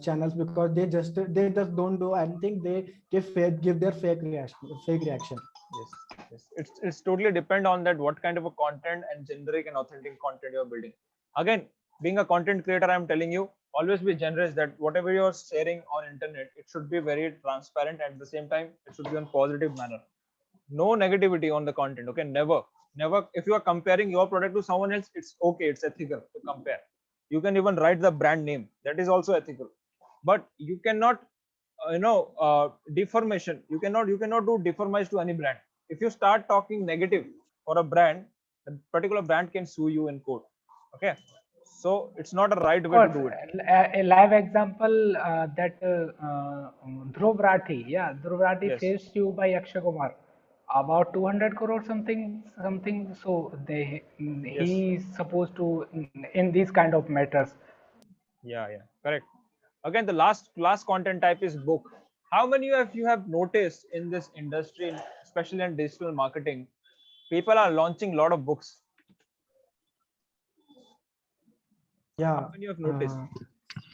channels because they just don't do anything. They give their fake reaction. Yes, yes. It's totally depend on that what kind of a content and generic and authentic content you're building. Again, being a content creator, I'm telling you, always be generous that whatever you're sharing on internet, it should be very transparent. At the same time, it should be on positive manner. No negativity on the content. Okay, never, never. If you are comparing your product to someone else, it's okay. It's ethical to compare. You can even write the brand name. That is also ethical. But you cannot deformation, you cannot do deformize to any brand. If you start talking negative for a brand, a particular brand can sue you in court. Okay, so it's not a right Of way to course, do it. a live example that Dhruv Rathi, yeah, Dhruv Rathi Yes, faced you by Akshay Kumar about 200 crore something. So yes, he's supposed to in these kind of matters. yeah, correct. Again, the last content type is book. How many of you have noticed in this industry, especially in digital marketing, people are launching a lot of books? How Yeah. many you have noticed?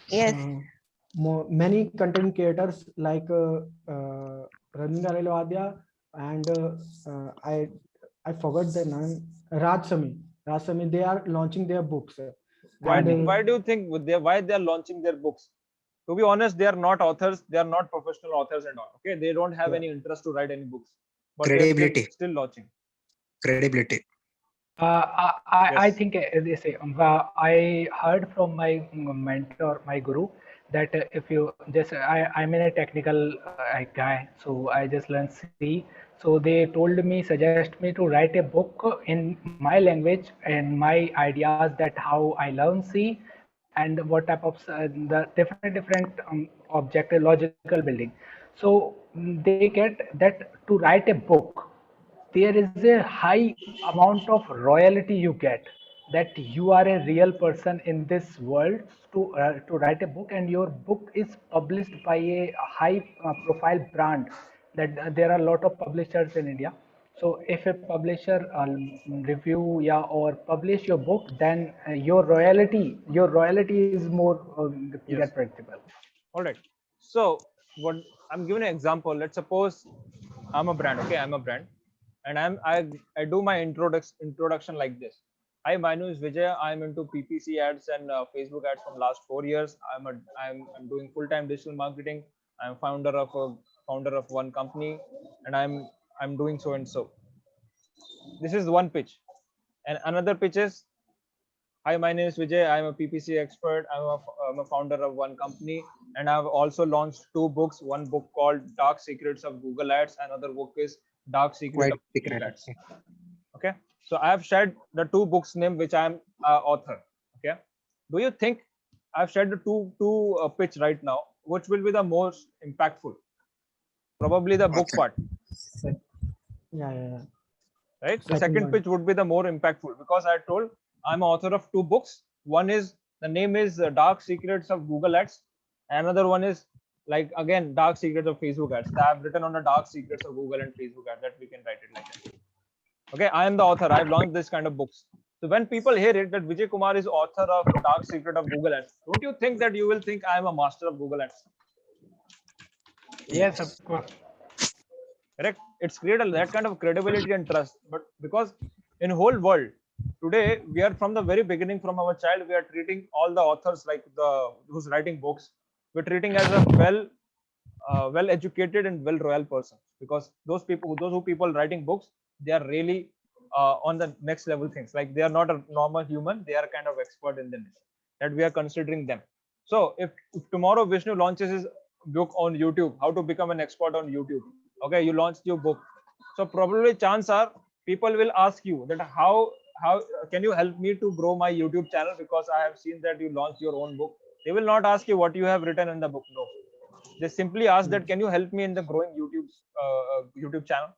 Yes. Uh, Many content creators like Ranina Relwadia and I forgot the name, Raj Sami. They are launching their books. why And do, why do you think why they are launching their books? To be honest, they are not authors, they are not professional authors and all. Okay, they don't have yeah, any interest to write any books, but they're Credibility. still launching. Credibility. I Yes, think they say I heard from my mentor, my guru, that if you just I'm in a technical guy, so I just learn C. So they told me, suggest me to write a book in my language and my ideas, that how I learn C and what type of the different object logical building. So they get that to write a book, there is a high amount of royalty you get, that you are a real person in this world to write a book, and your book is published by a high profile brand, that there are a lot of publishers in India. So if a publisher review, yeah, or publish your book, then your royalty is more yes. get predictable. All right. So what, I'm giving an example. Let's suppose I'm a brand. Okay, I'm a brand, and I do my introduction like this. Hi, my name is Vijay. I'm into PPC ads and Facebook ads from last 4 years. I'm doing full time digital marketing. I'm founder of one company, and I'm doing so and so. This is one pitch, and another pitch is, hi, my name is Vijay. I'm a PPC expert. I'm a founder of one company, and I've also launched two books. One book called Dark Secrets of Google Ads. Another book is Dark Secret Quite of Facebook secret. Ads. Okay, so I have shared the two books name which I'm author. Okay, do you think I've shared the two pitch right now? Which will be the most impactful? Probably the book Okay. part, yeah. right? The Second second one. pitch would be the more impactful because I told I'm author of two books. One is, the name is Dark Secrets of Google Ads. Another one is like again Dark Secrets of Facebook Ads. I've written on the Dark Secrets of Google and Facebook Ads, that we can write it like that. Okay, I am the author. I've launched this kind of books. So when people hear it that Vijay Kumar is author of Dark Secret of Google Ads, don't you think that you will think I am a master of Google Ads? Yes, of course. Correct? It's created that kind of credibility and trust. But because in whole world today, we are from the very beginning, from our child, we are treating all the authors like who's writing books. We're treating as a well educated and well royal person, because those who people writing books, they are really on the next level things. Like they are not a normal human, they are kind of expert in the niche that we are considering them. So if tomorrow Vishnu launches his book on YouTube, how to become an expert on YouTube, okay, you launched your book, so probably chance are people will ask you that how can you help me to grow my YouTube channel, because I have seen that you launched your own book. They will not ask you what you have written in the book. No, they simply ask that can you help me in the growing YouTube channel.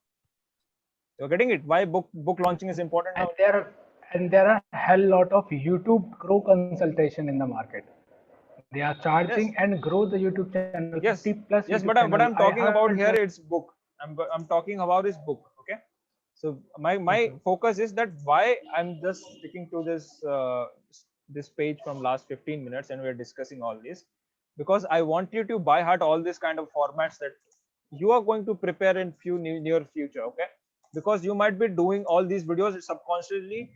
You're getting it, why book launching is important now. And there are hell lot of YouTube grow consultation in the market. They are charging Yes. and grow the YouTube channel. Yes, 50 plus yes, YouTube but I'm channel. I talking about heard here that- it's book. I'm talking about his book. Okay, so my focus is that why I'm just sticking to this page from last 15 minutes and we're discussing all this, because I want you to by heart all these kind of formats that you are going to prepare in near future. Okay, because you might be doing all these videos subconsciously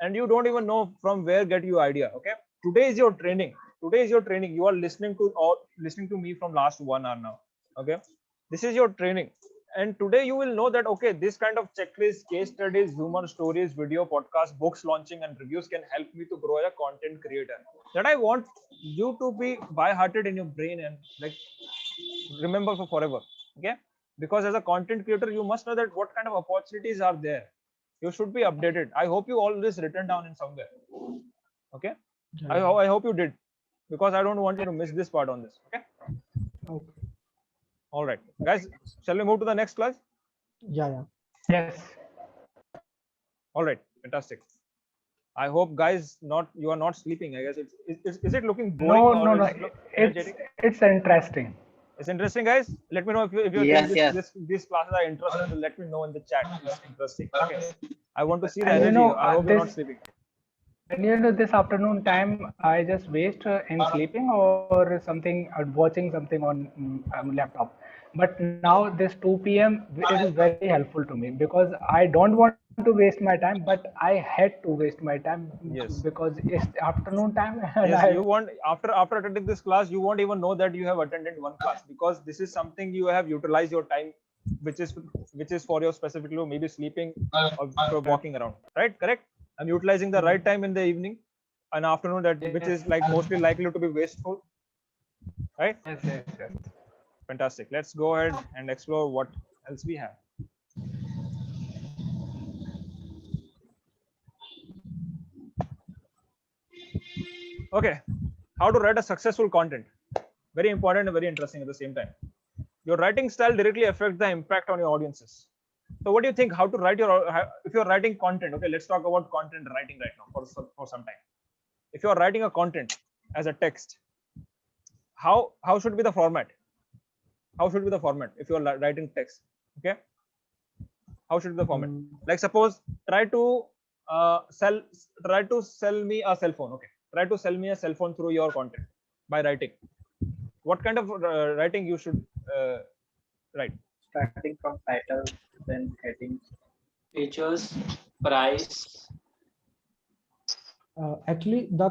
and you don't even know from where get your idea. Okay, today is your training. You are listening to me from last 1 hour now. Okay, this is your training, and today you will know that okay, this kind of checklist, case studies, human stories, video podcast, books launching and reviews can help me to grow as a content creator. That I want you to be by hearted in your brain and like remember for forever. Okay, because as a content creator you must know that what kind of opportunities are there. You should be updated. I hope you all this written down in somewhere. Okay, I hope you did, because I don't want you to miss this part on this. Okay, Okay. all right guys, shall we move to the next class? Yeah. Yes. All right, fantastic. I hope guys you are not sleeping. I guess is it looking boring? No. Is it look energetic? It's interesting. It's interesting, guys. Let me know if you Yes, think yes. these classes are interesting. Let me know in the chat. It's interesting. Okay, I want to see the And you energy. know, I hope you're not this- sleeping. And this afternoon time, I just waste in sleeping or something, watching something on laptop. But now this 2 p.m. it is very helpful to me, because I don't want to waste my time, but I had to waste my time. Yes. Because it's afternoon time. And Yes, I, you won't after attending this class, you won't even know that you have attended one class, because this is something you have utilized your time, which is for your specifically maybe sleeping or for walking around. Right? Correct? I'm utilizing the right time in the evening and afternoon, that which is like mostly likely to be wasteful. Right? yes. Fantastic. Let's go ahead and explore what else we have. Okay, how to write a successful content. Very important and very interesting at the same time. Your writing style directly affects the impact on your audiences. So what do you think, how to write if you're writing content? Okay, let's talk about content writing right now for some time. If you're writing a content as a text, how should be the format? How should be the format if you're writing text? Okay, how should be the format? Like suppose try to sell me a cell phone. Okay, try to sell me a cell phone through your content by writing. What kind of writing you should write? Starting from title, then heading, features, price. Actually, the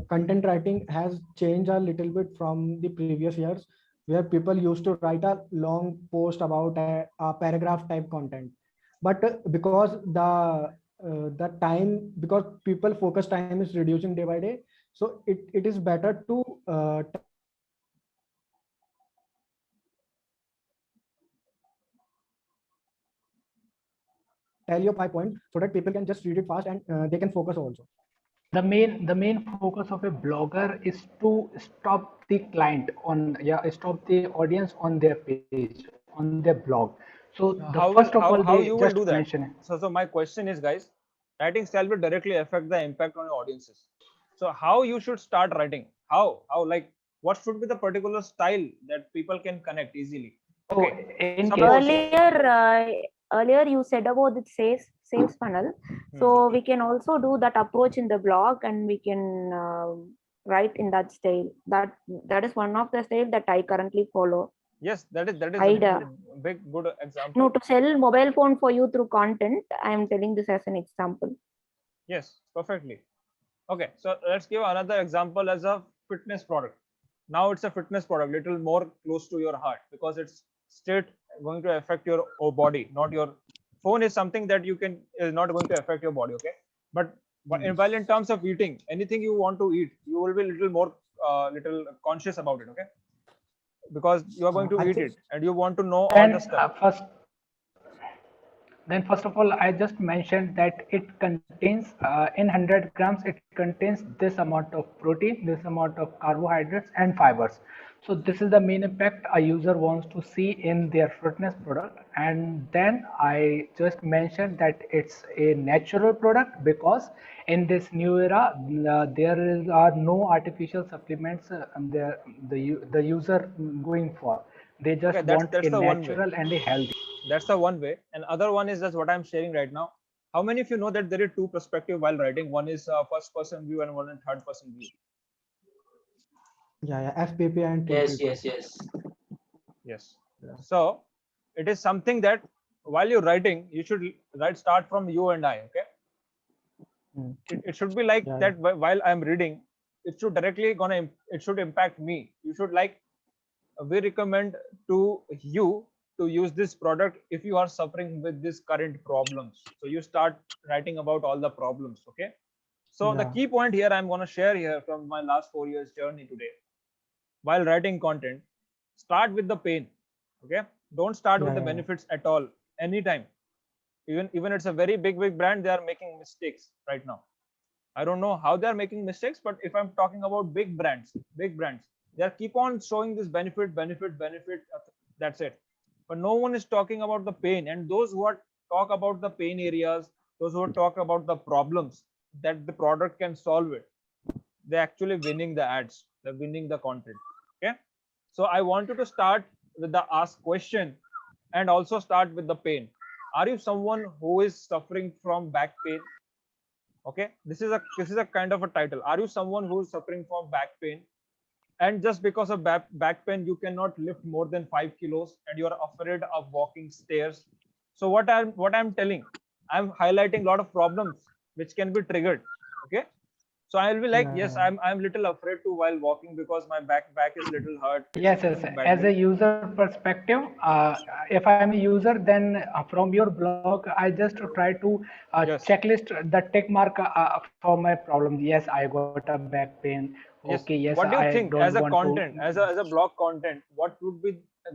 content writing has changed a little bit from the previous years, where people used to write a long post about a paragraph type content. But because the time, because people focus time is reducing day by day, so it is better to tell your 5 points so that people can just read it fast and they can focus also. The main focus of a blogger is to stop the client stop the audience on their page, on their blog. So first of all, how they you will just do that? mention it. So my question is, guys, writing style will directly affect the impact on your audiences. So how you should start writing? How like what should be the particular style that people can connect easily? So Okay. in Suppose- case, Earlier you said about the sales funnel. So we can also do that approach in the blog, and we can write in that style. That is one of the style that I currently follow. Yes, that is Ida. a big good example. No, to sell mobile phone for you through content, I am telling this as an example. Yes, perfectly. Okay, so let's give another example as a fitness product. Now it's a fitness product, little more close to your heart, because it's straight going to affect your body, not your phone is something that you can is not going to affect your body. Okay, but while in terms of eating, anything you want to eat, you will be little more little conscious about it. Okay, because you are going to I eat think it and you want to know all Then the stuff. first of all, I just mentioned that it contains in 100 grams, it contains this amount of protein, this amount of carbohydrates and fibers. So this is the main impact a user wants to see in their fitness product. And then I just mentioned that it's a natural product, because in this new era, are no artificial supplements the user going for. They just Okay, want that's a the one way. natural and a healthy. That's the one way. And other one is just what I'm sharing right now. How many of you know that there are two perspectives while writing? One is first person view and one is third person view. yeah, FPP and Yes, TPP. yes. Yes. So it is something that while you're writing, you should start from you and I. Okay. It should be like Yeah, that while I'm reading, it should directly it should impact me. You should like, we recommend to you to use this product if you are suffering with this current problems. So you start writing about all the problems. Okay. So the Yeah. key point here I'm going to share here from my last 4 years journey today. While writing content, start with the pain. Okay. Don't start with the Yeah. benefits at all. Anytime. Even it's a very big brand, they are making mistakes right now. I don't know how they are making mistakes, but if I'm talking about big brands, they are keep on showing this benefit. That's it. But no one is talking about the pain. And those who are talk about the pain areas, those who talk about the problems that the product can solve it, they're actually winning the ads. They're winning the content. Okay. So I wanted to start with the ask question and also start with the pain. Are you someone who is suffering from back pain? Okay, this is a kind of a title. Are you someone who is suffering from back pain, and just because of back pain you cannot lift more than 5 kilos and you are afraid of walking stairs? So what I'm telling, I'm highlighting a lot of problems which can be triggered. Okay, so I'll be like, yes, Yeah. I'm little afraid to while walking because my back is little hurt. It's Yes, hurting yes. As badly. a user perspective, if I'm a user, then from your blog, I just try to Yes. checklist the tick mark for my problem. Yes, I got a back pain. Okay, Yes. yes, What do you I think don't as a want to. content, as a blog content, what would be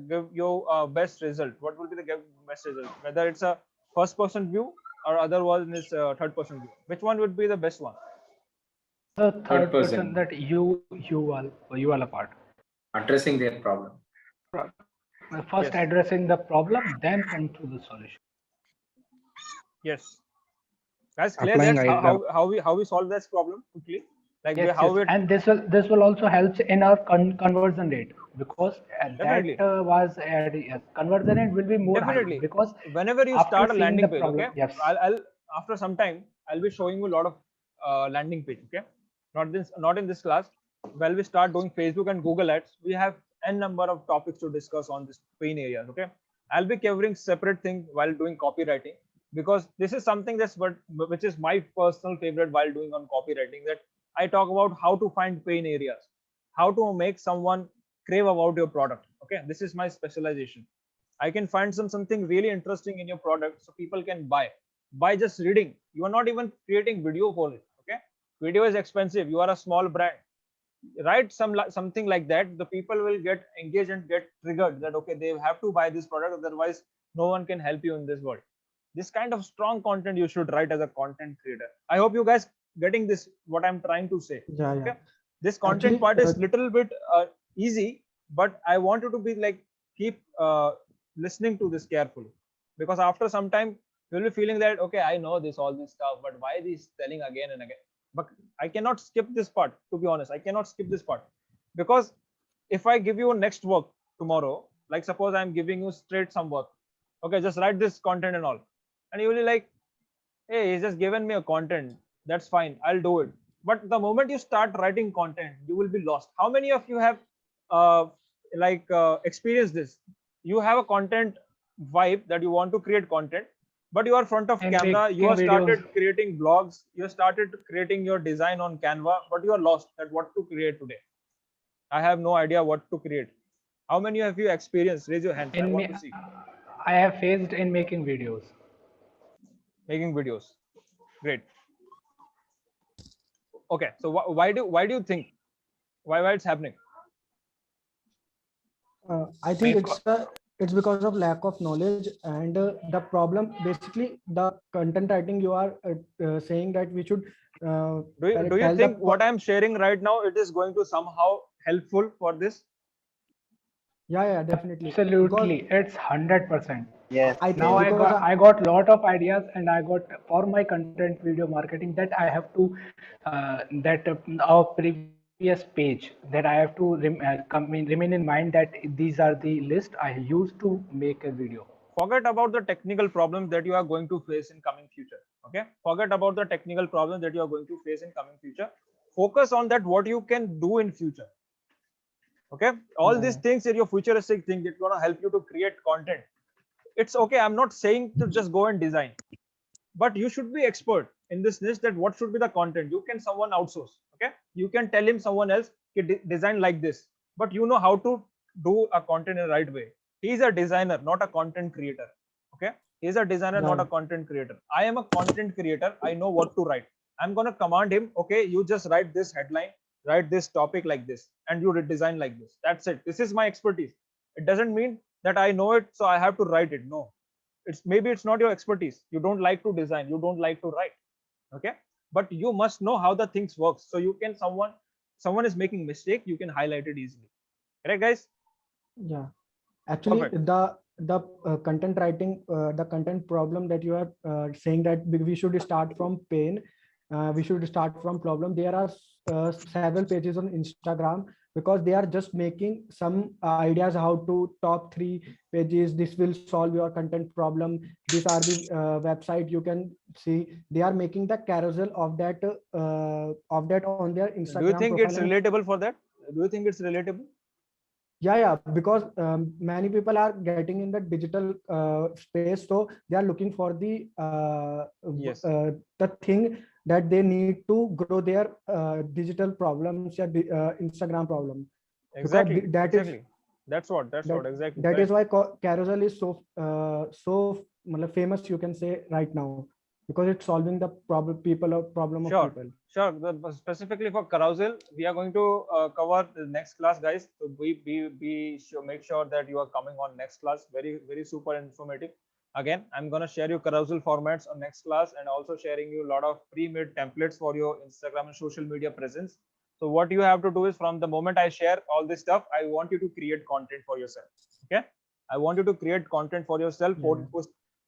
give you best result? What would be the best result? Whether it's a first person view or other one is third person view. Which one would be the best one? The Third third person person. that you are a part. Addressing their problem. First Yes. addressing the problem, then come to the solution. Yes. Guys, clear Applying that idea. how we solve this problem quickly? Like Yes, how yes, it and this will also help in our conversion rate, because definitely. that was yes, conversion rate will be more high, Definitely. because Whenever you after start a seeing the landing page, okay, problem, yes, I'll after some time I'll be showing you a lot of landing page. Okay, not in this class. While we start doing Facebook and Google ads, we have n number of topics to discuss on this pain areas. Okay, I'll be covering separate thing while doing copywriting, because this is something which is my personal favorite while doing on copywriting. That I talk about how to find pain areas, how to make someone crave about your product. Okay, this is my specialization. I can find something really interesting in your product so people can buy by just reading. You are not even creating video for it. Okay, video is expensive. You are a small brand. Write something like that. The people will get engaged and get triggered that okay, they have to buy this product, otherwise no one can help you in this world. This kind of strong content you should write as a content creator. I hope you guys getting this what I'm trying to say. Yeah. Okay, this content Actually, part is little bit easy, but I want you to be like keep listening to this carefully, because after some time you'll be feeling that okay, I know this all this stuff, but why this telling again and again? But I cannot skip this part. To be honest, I cannot skip this part, because if I give you a next work tomorrow, like suppose I'm giving you straight some work, okay, just write this content and all, and you will be like, hey, he's just given me a content. That's fine. I'll do it. But the moment you start writing content, you will be lost. How many of you have experienced this? You have a content vibe that you want to create content, but you are front of And camera. You making have started videos. creating blogs. You have started creating your design on Canva, but you are lost at what to create today. I have no idea what to create. How many of you experienced? Raise your hands. I In want me, to see. I have faced in making videos. Making videos. Great. Okay. So why do you think why it's happening? I think Main co- it's because of lack of knowledge, and the problem basically the content writing you are saying that we should do you tell the think what I'm sharing right now it is going to somehow helpful for this? yeah, definitely, because Absolutely, it's 100%. Yes, I Now think yes. because I got lot of ideas, and I got for my content video marketing that I have to that our previous page that I have to remain in mind that these are the list I used to make a video. Forget about the technical problems that you are going to face in coming future. Okay, forget about the technical problems that you are going to face in coming future. Focus on that what you can do in future. Okay, all these yeah, things are your futuristic things that's going to help you to create content. It's okay, I'm not saying to just go and design, but you should be expert in this niche that what should be the content. You can someone outsource. Okay, you can tell him someone else can design like this, but you know how to do a content in the right way. He's a designer, not a content creator. Okay, he's a designer, not right, a content creator. I am a content creator. I know what to write. I'm going to command him, okay, you just write this headline, write this topic like this, and you design like this. That's it. This is my expertise. It doesn't mean that I know it so I have to write it. No, it's maybe it's not your expertise. You don't like to design, you don't like to write. Okay, but you must know how the things works, so you can someone is making mistake, you can highlight it easily. Correct, guys? yeah. Actually, Perfect. the content writing, the content problem that you are saying that we should start from pain, we should start from problem. There are several pages on Instagram because they are just making some ideas how to top 3 pages. This will solve your content problem. These are the website you can see. They are making the carousel of that on their Do you Instagram think profile, it's and relatable for that? Do you think it's relatable? yeah, because many people are getting in the digital space, so they are looking for Yes, the thing that they need to grow their digital problems, yeah, Instagram problem, because exactly, exactly. That's what exactly that is correct. why carousel is so matlab, famous, you can say, right now, because it's solving the problem of Sure, people. sure. Specifically for carousel, we are going to cover the next class, guys. So be sure, make sure that you are coming on next class. Very, very super informative. Again, I'm gonna share you carousel formats on next class, and also sharing you a lot of pre-made templates for your Instagram and social media presence. So what you have to do is from the moment I share all this stuff, I want you to create content for yourself. Okay, I want you to create content for yourself. Yeah,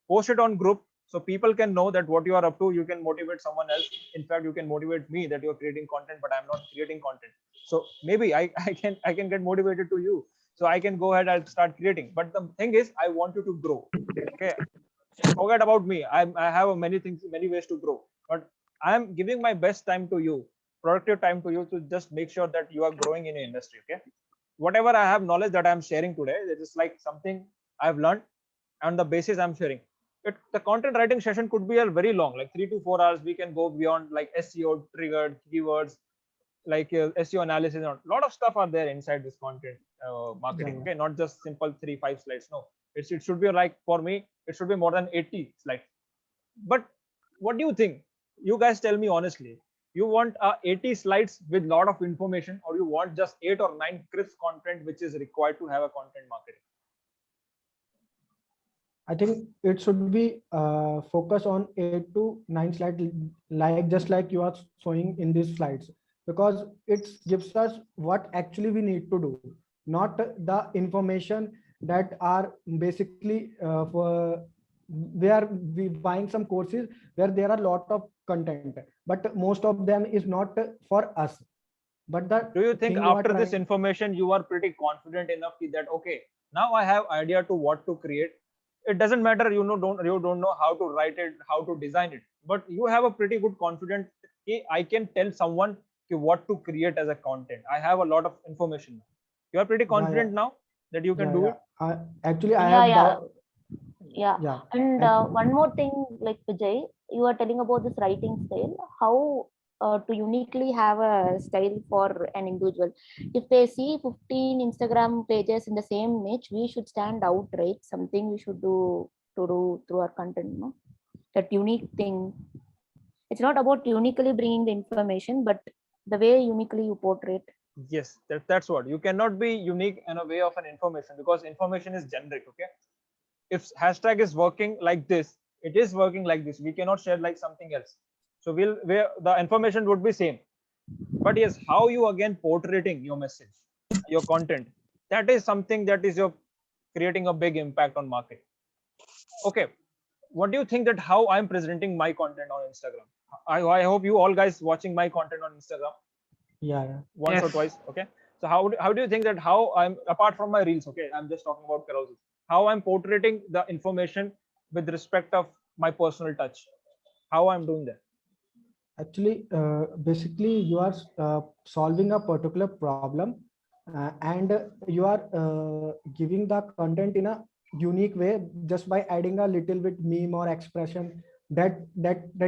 Post it on group so people can know that what you are up to. You can motivate someone else. In fact, you can motivate me that you're creating content, but I'm not creating content. So maybe I can get motivated to you, so I can go ahead and start creating. But the thing is, I want you to grow. Okay, forget about me. I have many things, many ways to grow, but I am giving my best time to you, productive time to you, to just make sure that you are growing in your industry. Okay, whatever I have knowledge that I'm sharing today, it is like something I've learned, and the basis I'm sharing. The content writing session could be a very long, like 3 to 4 hours. We can go beyond like SEO, triggered keywords, like SEO analysis. And a lot of stuff are there inside this content marketing. yeah. Okay, not just simple 3 5 slides. No, it should be like, for me, it should be more than 80 slides. But what do you think? You guys tell me honestly. You want 80 slides with lot of information, or you want just 8 or 9 crisp content which is required to have a content marketing? I think it should be focus on 8 to 9 slides, like just like you are showing in these slides, because it gives us what actually we need to do, not the information that are basically for where we buying some courses where there are a lot of content, but most of them is not for us. But the Do you think thing you are after this trying, information you are pretty confident enough that okay, now I have idea to what to create? It doesn't matter, you don't know how to write it, how to design it. but you have a pretty good confidence. Okay, I can tell someone what to create as a content. I have a lot of information now. You are pretty Yeah, yeah, confident now that you can yeah, do yeah. it. Actually, I Yeah, have yeah, doubt. yeah. Yeah, And ac- one more thing, like Vijay, you are telling about this writing style, how to uniquely have a style for an individual. If they see 15 Instagram pages in the same niche, we should stand out, right? Something we should do to do through our content, no? That unique thing. It's not about uniquely bringing the information, but the way uniquely you portray it. Yes, that's what. You cannot be unique in a way of an information because information is generic. Okay, if hashtag is working like this, it is working like this. We cannot share like something else. So where the information would be same. But yes, how you again portraying your message, your content, that is something that is your creating a big impact on market. Okay, what do you think that how I'm presenting my content on Instagram? I hope you all guys watching my content on Instagram yeah, yeah. once or Yes. twice. Okay, so how do you think that how I'm apart from my reels? Okay, I'm just talking about carousel. How I'm portraying the information with respect of my personal touch. How I'm doing that. Actually, basically, you are solving a particular problem, and you are giving the content in a unique way just by adding a little bit meme or expression. That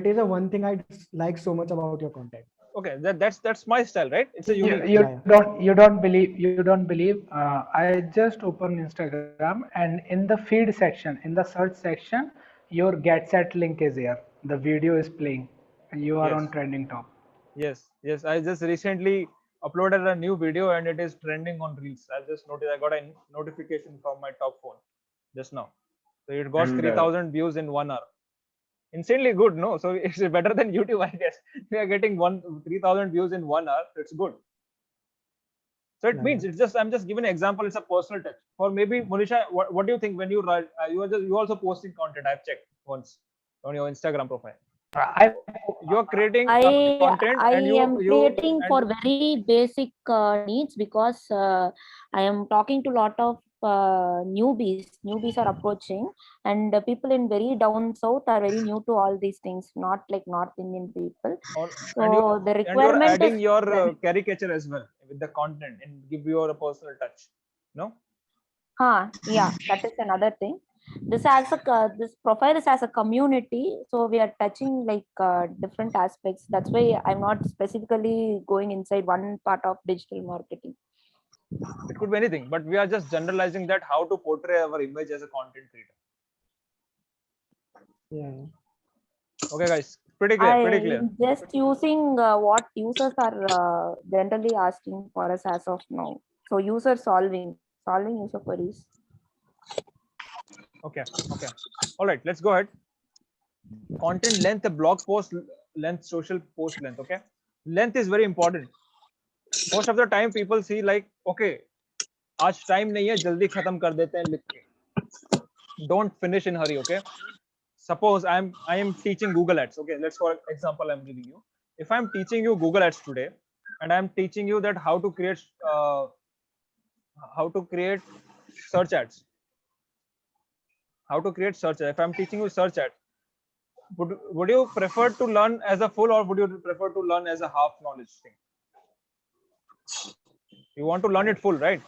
is a one thing I like so much about your content. Okay, that's my style, right? It's a unique. You Yeah, don't believe. I just opened Instagram, and in the feed section, in the search section, your get set link is here. The video is playing, and you are Yes, on trending top. yes. I just recently uploaded a new video and it is trending on Reels. I just noticed I got a notification from my top phone just now. So it got And 3,000 views in 1 hour. Insanely good, no? So it's better than YouTube, I guess. We are getting 3,000 views in 1 hour. So it's good. So it yeah, means yeah. it's just I'm just giving an example. It's a personal touch. For maybe Monisha, what do you think when you write? You also posting content. I've checked once on your Instagram profile. I You are creating a I content I and am you creating and for very basic needs because I am talking to a lot of newbies. Newbies are approaching, and people in very down south are very new to all these things. Not like North Indian people. or and you So the and you're requirement is adding your very. caricature as well with the content and give your a personal touch. No. Yeah, that is another thing. This profile is as a community, so we are touching like different aspects. That's why I'm not specifically going inside one part of digital marketing. It could be anything, but we are just generalizing that how to portray our image as a content creator. Yeah. Okay, guys, pretty clear, pretty clear. I'm just using what users are generally asking for us as of now. So user solving user queries. Okay, okay. All right, let's go ahead. Content length, blog post length, social post length. Okay, length is very important. Most of the time, people see like, okay, आज time नहीं है, जल्दी खत्म कर देते हैं लिख के. Don't finish in hurry. Okay. Suppose I am teaching Google Ads. Okay, let's for example I'm giving you. If I'm teaching you Google Ads today, and I'm teaching you that how to create search ads, how to create search ads. If I'm teaching you search ads, would you prefer to learn as a full or would you prefer to learn as a half knowledge thing? You want to learn it full, right?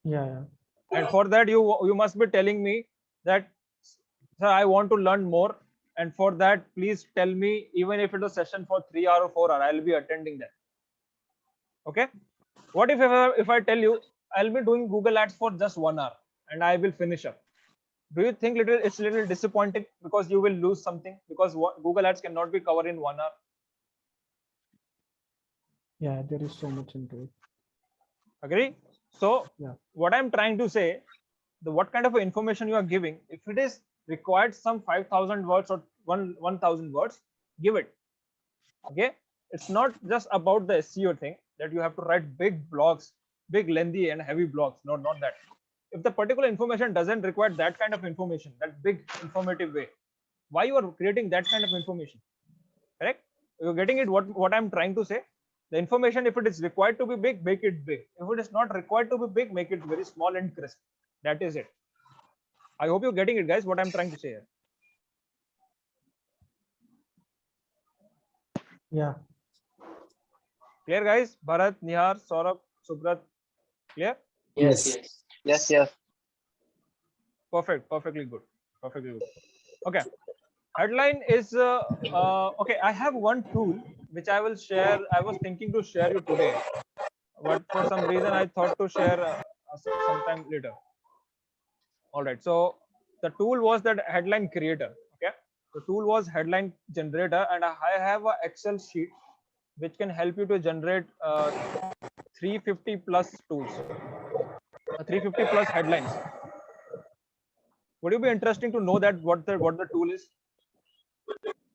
Yeah. And for that you must be telling me that, sir, I want to learn more, and for that please tell me, even if it's a session for 3 hours or 4 hours, I'll be attending that. Okay, what if I tell you I'll be doing Google Ads for just 1 hour and I will finish up? Do you think it's a little disappointing because you will lose something because what Google Ads cannot be covered in 1 hour? Yeah, there is so much into it. Agree? So Yeah. what I'm trying to say, what kind of information you are giving, if it is required some 5,000 words or 1,000 words, give it. Okay, it's not just about the SEO thing that you have to write big blogs, big lengthy and heavy blogs. Not that. If the particular information doesn't require that kind of information, that big informative way, why you are creating that kind of information? Correct? You're getting it. What I'm trying to say, the information, if it is required to be big, make it big. If it is not required to be big, make it very small and crisp. That is it. I hope you're getting it, guys, what I'm trying to say here. Yeah. Clear, guys? Bharat, Nihar, Saurabh, Subrat, clear? Yes, Yes. yes. Yes, yes. Perfect. Perfectly good. Perfectly good. Okay. Headline is okay. I have one tool which I will share. I was thinking to share you today, but for some reason I thought to share sometime later. All right. So the tool was that headline creator. Okay. The tool was headline generator, and I have a Excel sheet which can help you to generate 350 plus tools, 350 plus headlines. Would you be interesting to know that what the tool is?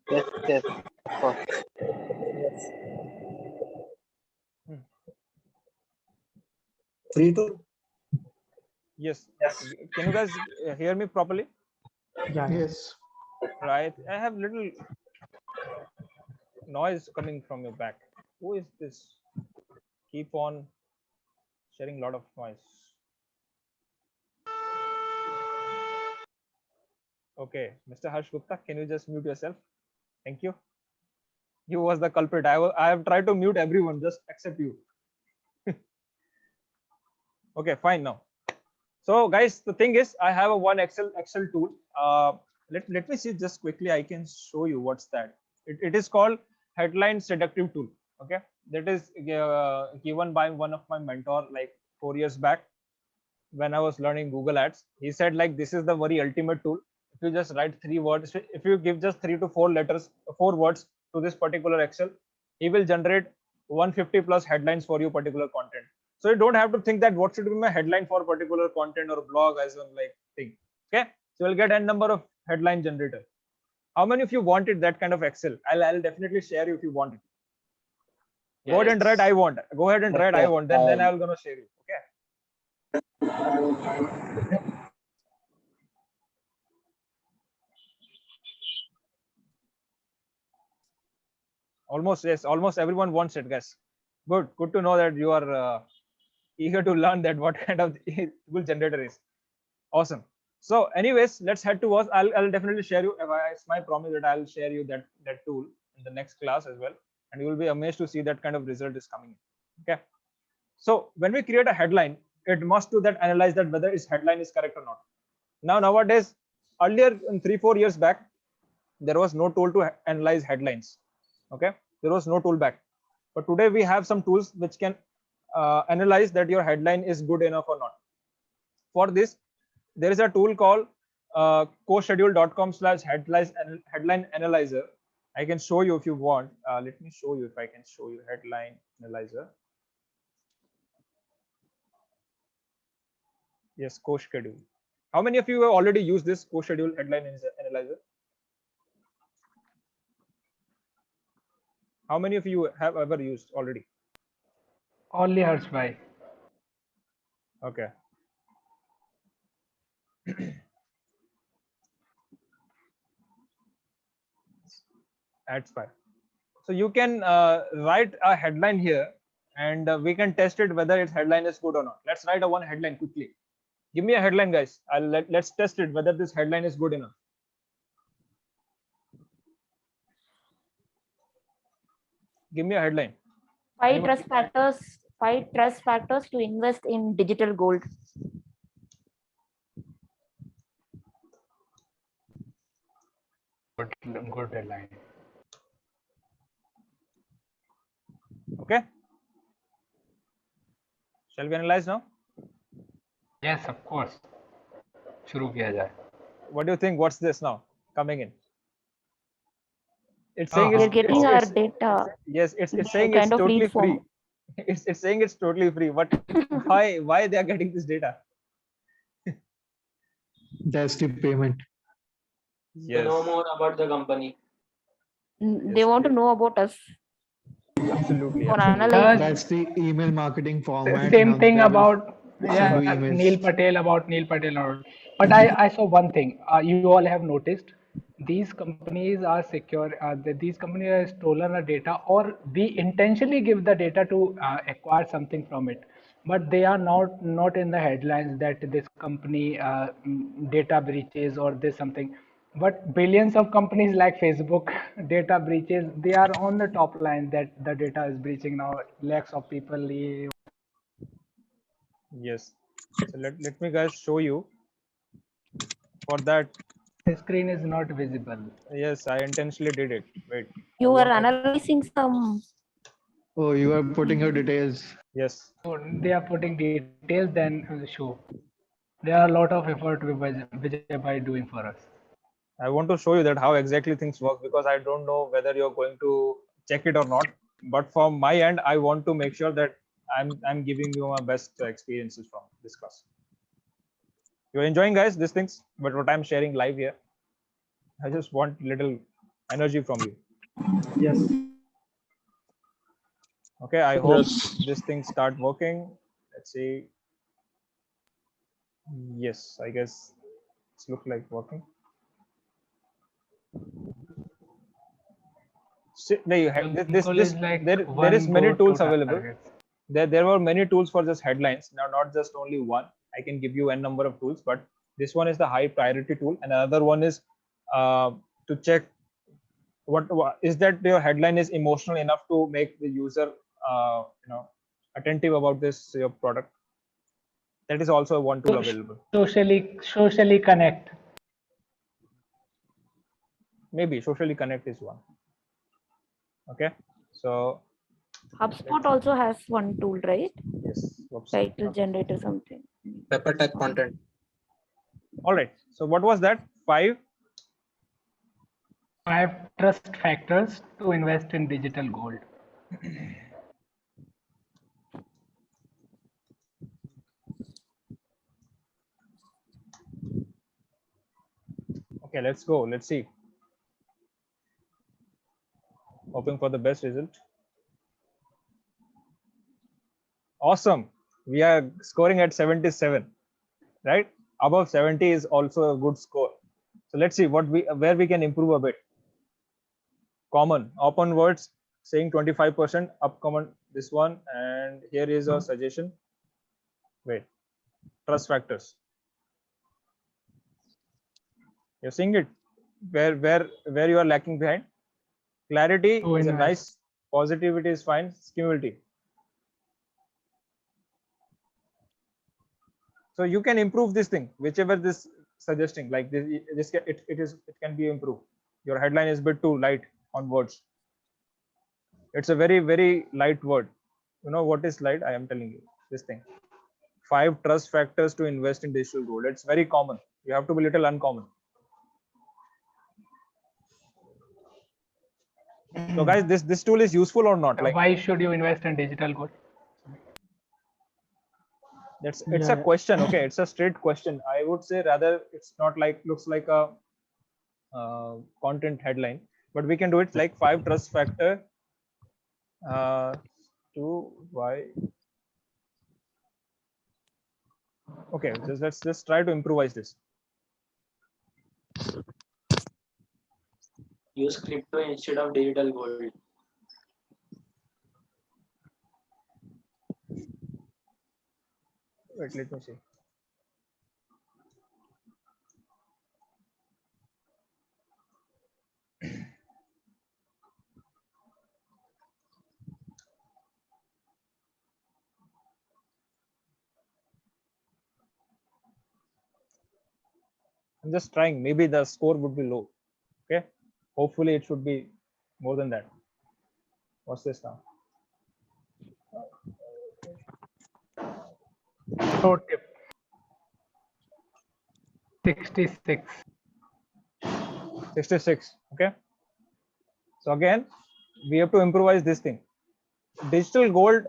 Yes, yes. Of course. Free to. Yes. Can you guys hear me properly? Yeah. Yes. Right. I have little noise coming from your back. Who is this? Keep on sharing a lot of noise. Okay, Mr. Harsh Gupta, can you just mute yourself? Thank you. You was the culprit. I have tried to mute everyone, just except you. Okay, fine now. So guys, the thing is, I have a one Excel tool. Let me see just quickly. I can show you what's that. It is called Headline Seductive Tool. Okay, that is given by one of my mentor like 4 years back when I was learning Google Ads. He said like this is the very ultimate tool. If you just write 3 words, if you give just 3 to 4 letters, 4 words to this particular Excel, he will generate 150 plus headlines for your particular content. So you don't have to think that what should be my headline for particular content or blog as one like thing. Okay, so you'll get n number of headline generator. How many of you wanted that kind of Excel? I'll definitely share you if you want it. Go ahead and write I want. Go ahead and write I want. Then I'm gonna share you. Okay. Almost, yes, almost everyone wants it, guys. Good to know that you are eager to learn that what kind of tool generator is. Awesome. So, anyways, let's head towards. I'll definitely share you. It's my promise that I'll share you that tool in the next class as well, and you will be amazed to see that kind of result is coming in. Okay. So when we create a headline, it must do that analyze that whether its headline is correct or not. Now nowadays, earlier in 3-4 years back, there was no tool to analyze headlines. Okay, there was no tool back, but today we have some tools which can analyze that your headline is good enough or not. For this, there is a tool called coschedule.com/headline analyzer. I can show you if you want. Let me show you if I can show you headline analyzer. Yes, CoSchedule. How many of you have already used this CoSchedule headline analyzer? How many of you have ever used already? Only Harshbhai. Okay. Ads 5. So you can write a headline here, and we can test it whether its headline is good or not. Let's write a one headline quickly. Give me a headline, guys. Let's test it whether this headline is good enough. Give me a headline. Five trust factors to invest in digital gold. Good headline. Okay. Shall we analyze now? Yes, of course. शुरू किया जाए. What do you think? What's this now coming in? It's Oh, saying We're getting our data. yes, it's in saying kind it's of totally lead form. free. It's saying it's totally free. But why they are getting this data? That's the payment. To know more about the company. They want to know about us Absolutely. for Absolutely. analyzing. That's the email marketing format. Same Now thing they will about send you emails. Neil Patel but I saw one thing you all have noticed these companies are secure these companies have stolen our data or we intentionally give the data to acquire something from it but they are not in the headlines that this company data breaches or this something But billions of companies like Facebook, data breaches, they are on the top line that the data is breaching now. Lakhs of people. Yes. So let me guys show you. For that, The screen is not visible. yes, I intentionally did it. Wait. I You were won't have- analyzing some. Oh, you are putting your details. Yes. So they are putting details, then show. There are a lot of effort Vijay by doing for us. I want to show you that how exactly things work, because I don't know whether you're going to check it or not. But from my end, I want to make sure that I'm giving you my best experiences from this class. You're enjoying, guys, these things, but what I'm sharing live here, I just want little energy from you. Yes. Okay, I hope Yes. this thing start working. Let's see. Yes, I guess it's look like working. No, you have this Goal this is like there is one many goal, tools two available. targets. There were many tools for just headlines. Now, not just only one. I can give you n number of tools, but this one is the high priority tool, and another one is to check what is that your headline is emotional enough to make the user attentive about this your product. That is also one tool available. Socially connect. Maybe socially connect is one. Okay, so HubSpot also has one tool, right? yes, whoops. Title generator something. Pepper tech content. All right. So what was that? 5. 5 trust factors to invest in digital gold. Okay, let's go. Let's see. Hoping for the best result. Awesome. We are scoring at 77, right? Above 70 is also a good score. So let's see where we can improve a bit. Common, open words saying 25%, upcommon this one, and here is a suggestion. Wait, trust factors. You're seeing it where you are lacking behind. Clarity is a nice, positivity is fine, skimmability. So you can improve this thing, whichever this suggesting, like this it can be improved. Your headline is a bit too light on words. It's a very light word. You know what is light? I am telling you this thing. 5 trust factors to invest in digital gold. It's very common. You have to be little uncommon. So guys, this tool is useful or not? Like, why should you invest in digital gold? it's a question. Okay, it's a straight question. I would say rather it's not like looks like a content headline, but we can do it like 5 trust factor to why. Okay, let's just try to improvise this. Use crypto instead of digital gold. Wait, let me see. I'm just trying. Maybe the score would be low. Okay, hopefully it should be more than that. What's this now? Pro tip. 66. 66. Okay. So again, we have to improvise this thing. Digital gold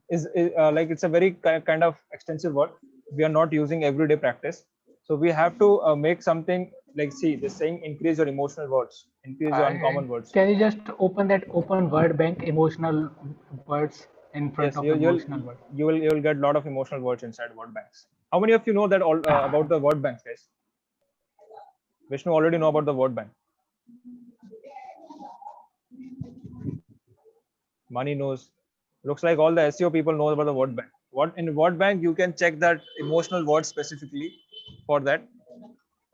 is like it's a very kind of extensive word. We are not using everyday practice. So we have to make something like, see, this saying increase your emotional words, increase your uncommon words. Can you just open that open word bank, emotional words in front Yes, of emotional words? you'll get a lot of emotional words inside word banks. How many of you know that all about the word banks, guys? Vishnu already know about the word bank. Money knows. Looks like all the SEO people know about the word bank. What in word bank you can check that emotional word specifically for that.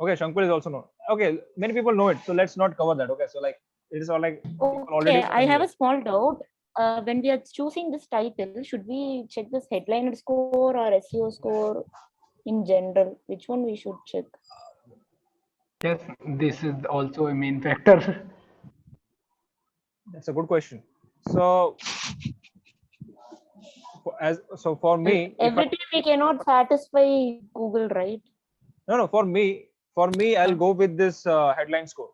Okay, Shankul is also known. Okay, many people know it, so let's not cover that. Okay, so like it is all like people already Okay, I have familiar. a small doubt. When we are choosing this title, should we check this headline score or SEO score in general? Which one we should check? Yes, this is also a main factor. That's a good question. So, for And me, if every I, time we cannot satisfy Google, right? no, for me, I'll go with this headline score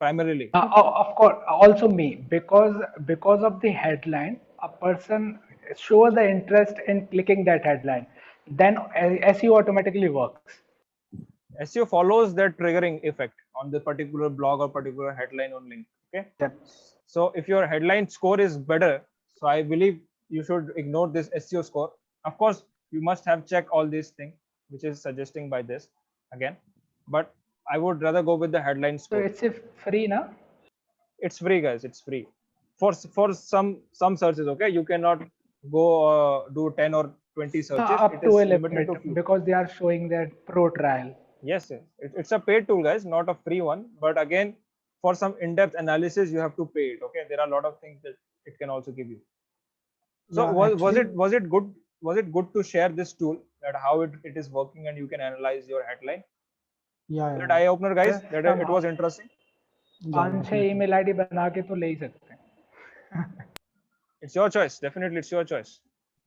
primarily. Of course, also me, because of the headline, a person shows the interest in clicking that headline, then SEO automatically works. SEO follows that triggering effect on the particular blog or particular headline or link. Okay. Yep. So if your headline score is better, so I believe you should ignore this SEO score. Of course, you must have checked all these things, which is suggesting by this again. But I would rather go with the headline So score. it's a free, na? It's free, guys. It's free for some searches. Okay, you cannot go do 10 or 20 searches. Up It to a is limited to limit few. because they are showing that pro trial. Yes, yes. It's a paid tool, guys, not a free one. But again, for some in-depth analysis, you have to pay it. Okay, there are a lot of things that it can also give you. So Yeah, was it good? Was it good to share this tool that how it is working and you can analyze your headline? yeah, Is it yeah, eye opener, guys? Yes, That it was somehow interesting. yeah, 5-6 definitely. email ID बना के तो ले ही सकते हैं. It's your choice. Definitely, it's your choice.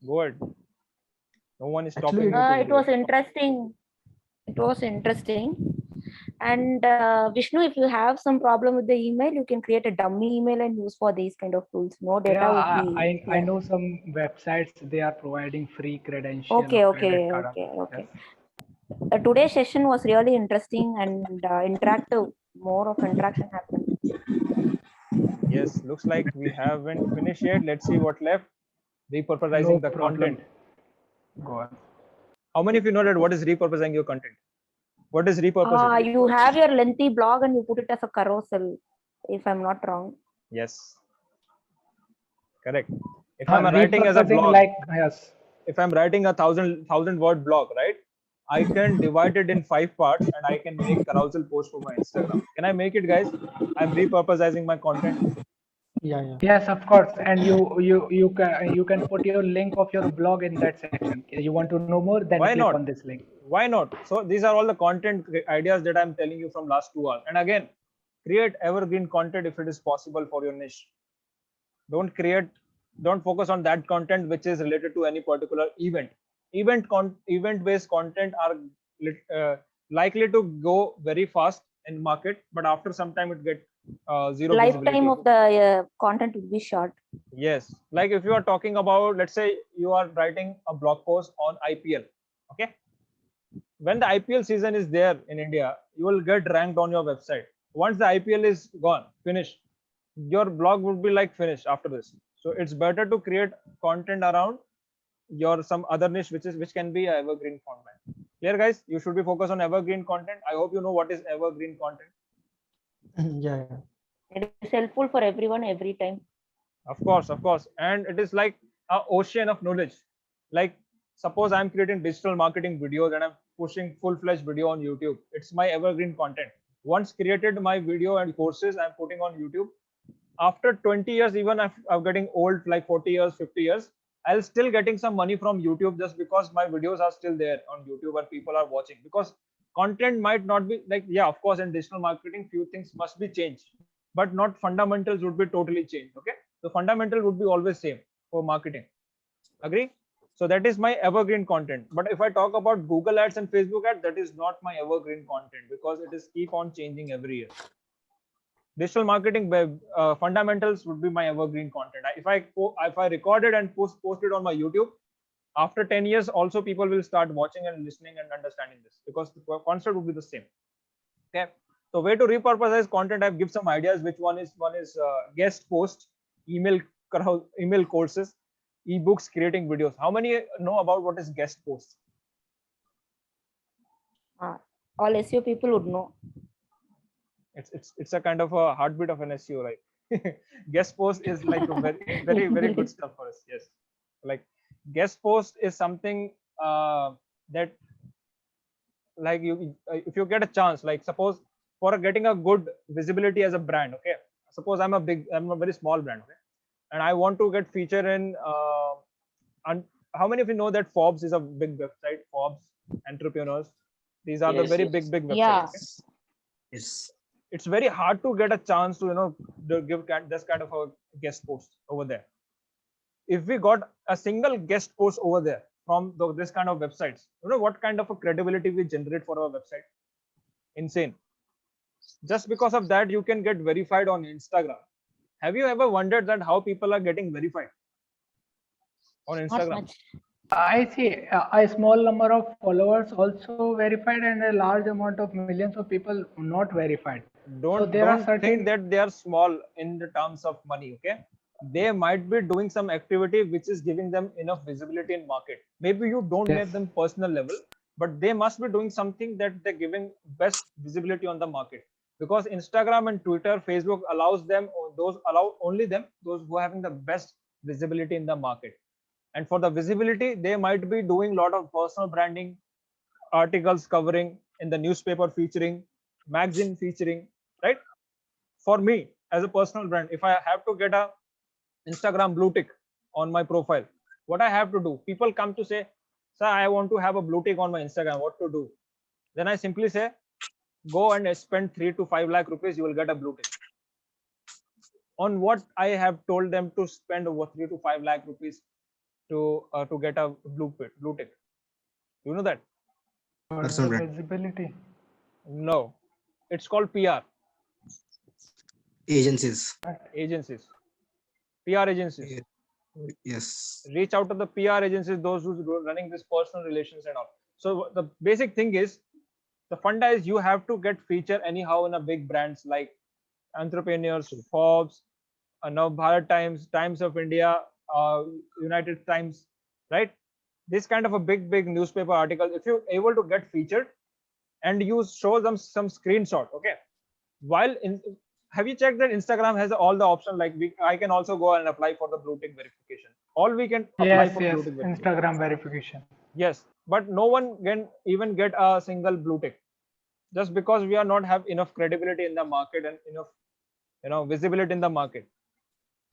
Go ahead. No one is Actually, stopping you to It do was it. interesting. It was interesting. And Vishnu, if you have some problem with the email, you can create a dummy email and use for these kind of tools. No data Yeah, would be I flown. know some websites they are providing free credential Okay, or okay, credit card. okay, okay. Yes. Today's session was really interesting and interactive. More of interaction happened. Yes, looks like we haven't finished yet. Let's see what left. No Repurposing the problem. content. Go on. How many of you know that what is repurposing your content? What is repurposing? You have your lengthy blog and you put it as a carousel, if I'm not wrong. Yes, correct. If I'm writing as a Repurposing blog, like, yes. if I'm writing a thousand word blog, right? I can divide it in 5 parts and I can make carousel post for my Instagram. Can I make it, guys? I'm repurposing my content. Yeah, yeah. Yes, of course. And you can put your link of your blog in that section. You want to know more, then Why click not? on this link. Why not? So these are all the content ideas that I'm telling you from last 2 hours. And again, create evergreen content if it is possible for your niche. Don't focus on that content which is related to any particular event. Event based content are likely to go very fast in market, but after some time it get zero Lifetime visibility. of the content would be short. Yes, like if you are talking about, let's say you are writing a blog post on IPL. Okay, when the IPL season is there in India, you will get ranked on your website. Once the IPL is gone, finished, your blog would be like finished after this. So it's better to create content around your some other niche which can be evergreen content. Clear, guys? You should be focused on evergreen content. I hope you know what is evergreen content. Yeah, yeah. It is helpful for everyone every time. Of course, and it is like an ocean of knowledge. Like suppose I'm creating digital marketing videos and I'm pushing full-fledged video on YouTube. It's my evergreen content. Once created my video and courses I'm putting on YouTube, after 20 years, even if I'm getting old, like 40 years, 50 years, I'll still getting some money from YouTube just because my videos are still there on YouTube and people are watching. Because content might not be like, yeah, of course, in digital marketing, few things must be changed, but not fundamentals would be totally changed. Okay, the fundamental would be always same for marketing. Agree? So that is my evergreen content. But if I talk about Google ads and Facebook ads, that is not my evergreen content because it is keep on changing every year. Digital marketing fundamentals would be my evergreen content. If I record it and post it on my YouTube, after 10 years also people will start watching and listening and understanding this because the concept would be the same. Okay, so way to repurpose content, I've given some ideas. Which one is guest post, email courses, ebooks, creating videos. How many know about what is guest post? All SEO people would know. It's a kind of a heartbeat of an SEO, right? Guest post is like a very good stuff for us. Yes, like guest post is something that like you, if you get a chance, like suppose for getting a good visibility as a brand, okay, suppose I'm a very small brand, okay, and I want to get featured in and how many of you know that Forbes is a big website? Forbes, Entrepreneurs, these are the Yes, very yes. big websites. Yeah. Okay? Yes. It's very hard to get a chance to give this kind of a guest post over there. If we got a single guest post over there from this kind of websites, what kind of a credibility we generate for our website? Insane. Just because of that, you can get verified on Instagram. Have you ever wondered that how people are getting verified on Not Instagram? much. I see a small number of followers also verified and a large amount of millions of people not verified. So there are Don't think certain, that they are small in the terms of money. Okay, they might be doing some activity which is giving them enough visibility in market. Maybe you don't yes, make them personal level, but they must be doing something that they're giving best visibility on the market, because Instagram and Twitter, Facebook allows them, or those allow only them, those who are having the best visibility in the market. And for the visibility, they might be doing a lot of personal branding, articles covering in the newspaper, featuring magazine, featuring, right? For me as a personal brand, if I have to get a Instagram blue tick on my profile, what I have to do, people come to say, sir, I want to have a blue tick on my Instagram, what to do? Then I simply say, go and spend 3 to 5 lakh rupees, you will get a blue tick. On what I have told them to spend over 3 to 5 lakh rupees to get a blue tick? You know that? for Personal the brand. visibility. No, it's called PR. Agencies. Agencies, PR agencies. Yes. Reach out to the PR agencies, those who's running this personal relations and all. So the basic thing is, the funda is you have to get featured anyhow in a big brands like Entrepreneurs, Forbes, now Bharat Times, Times of India, United Times, right? This kind of a big newspaper article. If you're able to get featured and you show them some screenshot, okay, while in, have you checked that Instagram has all the options, like I can also go and apply for the blue tick verification, all we can apply Yes, for yes, blue tick verification. Instagram verification. Yes, but no one can even get a single blue tick, just because we are not have enough credibility in the market and enough visibility in the market.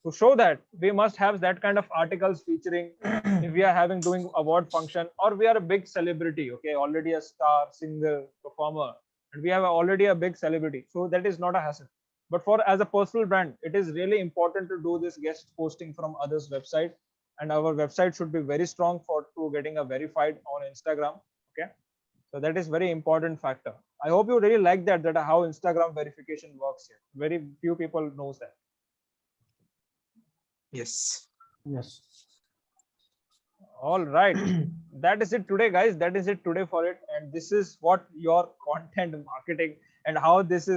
To show that, we must have that kind of articles featuring, if we are having doing award function, or we are a big celebrity, okay, already a star singer performer, and we have already a big celebrity, so that is not a hassle. But for as a personal brand, it is really important to do this guest posting from others website, and our website should be very strong for to getting a verified on Instagram. Okay, so that is very important factor. I hope you really like that how Instagram verification works here. Very few people knows that. Yes. Yes. All right. That is it today, guys. That is it today for it. And this is what your content marketing and how this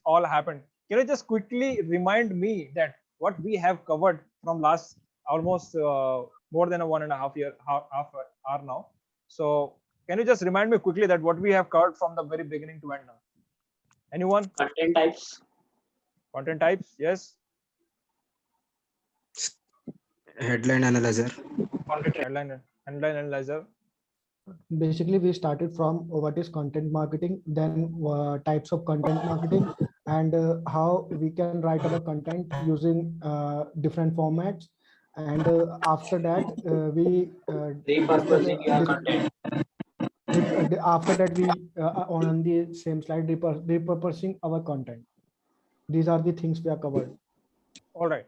all happened. Can you just quickly remind me that what we have covered from last almost more than a 1.5 year, half hour now. So can you just remind me quickly that what we have covered from the very beginning to end now? Anyone? Content types. Content types? Yes. Headline analyzer. Headline analyzer. Basically, we started from what is content marketing, then types of content marketing, and how we can write our content using different formats. And after that, we Repurposing your content. after that we on the same slide repurposing our content. These are the things we are covered. All right.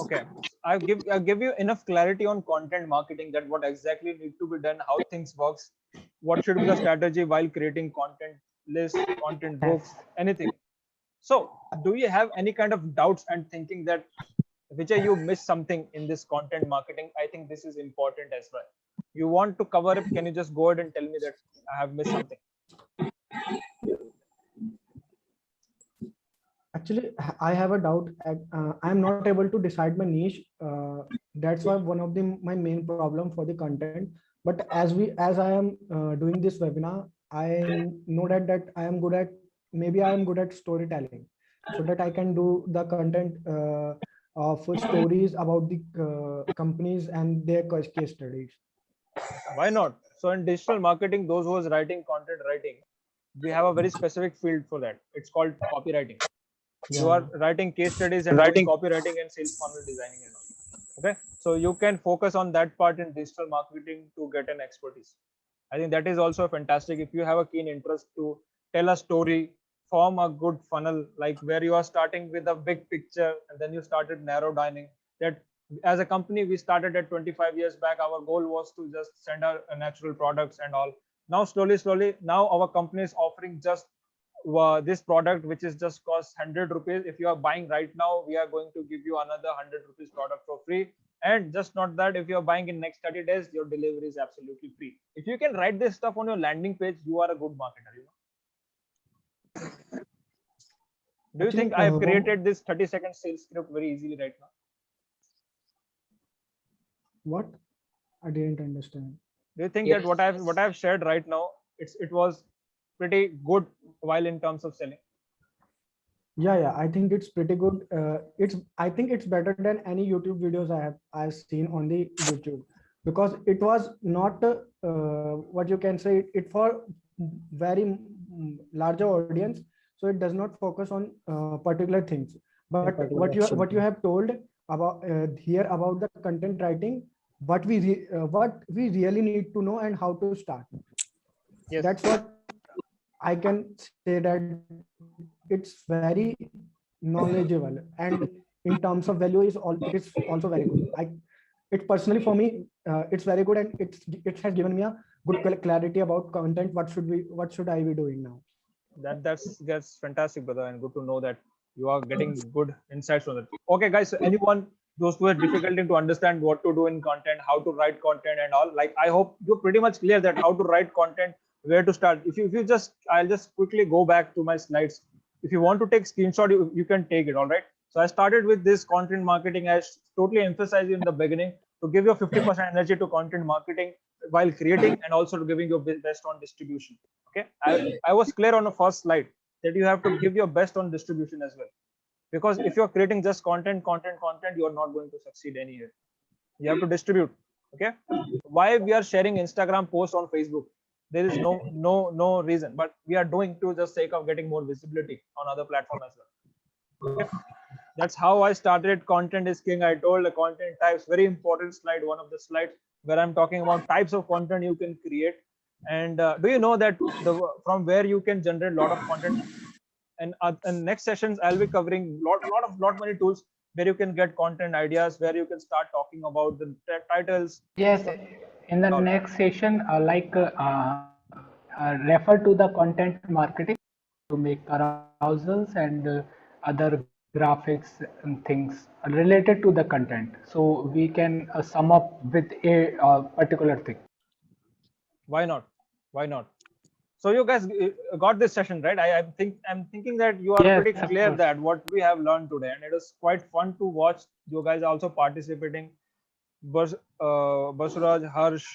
Okay, I'll give you enough clarity on content marketing, that what exactly need to be done, how things works, what should be the strategy while creating content list, content books, anything. So do you have any kind of doubts and thinking that Vijay, you missed something in this content marketing? I think this is important as well. You want to cover it, can you just go ahead and tell me that I have missed something? Actually, I have a doubt. I am not able to decide my niche. That's why one of my main problem for the content. But as I am doing this webinar, I know that I am good at, maybe I am good at storytelling, so that I can do the content of stories about the companies and their case studies. Why not? So in digital marketing, those who is writing content writing, we have a very specific field for that. It's called copywriting. You Yeah. are writing case studies and doing copywriting and sales funnel designing and all. Okay, so you can focus on that part in digital marketing to get an expertise. I think that is also fantastic. If you have a keen interest to tell a story, form a good funnel, like where you are starting with a big picture and then you started narrow dining. That as a company, we started at 25 years back. Our goal was to just send our natural products and all. Now, slowly, now our company is offering just this product, which is just cost 100 rupees. If you are buying right now, we are going to give you another 100 rupees product for free. And just not that, if you're buying in next 30 days, your delivery is absolutely free. If you can write this stuff on your landing page, you are a good marketer. Do you think I have created this 30-second sales script very easily right now? What? I didn't understand. Do you think Yes. that what I've shared right now, it was pretty good while in terms of selling? Yeah, I think it's pretty good. I think it's better than any YouTube videos I've seen on the YouTube, because it was not what you can say, it for very larger audience, so it does not focus on particular things. But what you have told about here about the content writing, what we really need to know and how to start. Yes. That's what I can say, that it's very knowledgeable, and in terms of value it is also very good. It personally for me, it's very good, and it has given me a good clarity about content. What should I be doing now? That's fantastic, brother, and good to know that you are getting good insights from it. Okay, guys, so anyone, those who have difficulty to understand what to do in content, how to write content and all, like I hope you're pretty much clear that how to write content, where to start. If you just, I'll just quickly go back to my slides. If you want to take screenshot, you can take it. All right. So I started with this content marketing. I totally emphasized in the beginning to give your 50% energy to content marketing while creating, and also to giving your best on distribution. Okay. I was clear on the first slide that you have to give your best on distribution as well. Because if you're creating just content, you are not going to succeed anywhere. You have to distribute. Okay. Why we are sharing Instagram posts on Facebook? There is no reason, but we are doing to just sake of getting more visibility on other platforms as well. Okay. That's how I started. Content is king. I told the content types, very important slide, one of the slides where I'm talking about types of content you can create. And do you know that from where you can generate a lot of content? And in next sessions, I'll be covering lot many tools where you can get content ideas, where you can start talking about the titles. Yes, in the next session, refer to the content marketing to make carousels and other graphics and things related to the content. So we can sum up with a particular thing. Why not? Why not? So you guys got this session, right? I'm thinking that you are Yes, pretty of clear course. that what we have learned today, and it was quite fun to watch. You guys also participating. Basuraj, Harsh,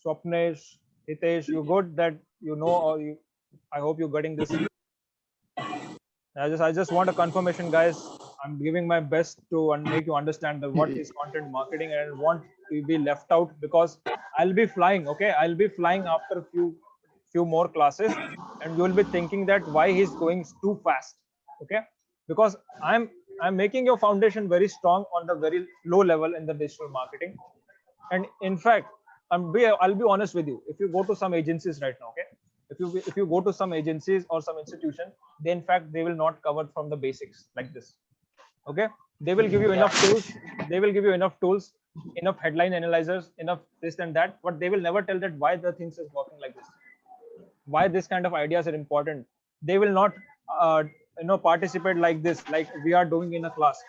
Swapnesh, Hitesh, you good that you know, or you? I hope you're getting this. I just want a confirmation, guys. I'm giving my best to make you understand that what is content marketing, and want to be left out, because I'll be flying. Okay, I'll be flying after a few more classes, and you will be thinking that why he's going too fast. Okay, because I'm making your foundation very strong on the very low level in the digital marketing. And in fact, I'll be honest with you. If you go to some agencies right now, okay, if you go to some agencies or some institution, they in fact they will not cover from the basics like this. Okay, they will give you enough tools. They will give you enough tools, enough headline analyzers, enough this and that, but they will never tell that why the things is working like this, why this kind of ideas are important. They will not participate like this, like we are doing in a class.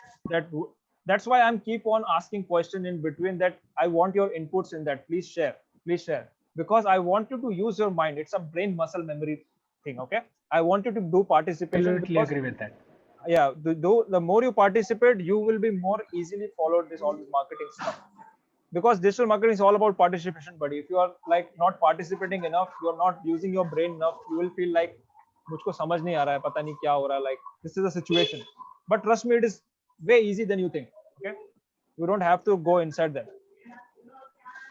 That's why I'm keep on asking question in between, that I want your inputs in that. Please share, because I want you to use your mind. It's a brain muscle memory thing. Okay, I want you to do participation, Absolutely because agree with that. yeah, the more you participate, you will be more easily followed all this marketing stuff, because digital marketing is all about participation. But if you are like not participating enough, you are not using your brain enough, you will feel like मुझको समझ नहीं आ रहा है, पता नहीं क्या हो रहा है, like this is a situation. But trust me, it is way easy than you think. Okay, you don't have to go inside that.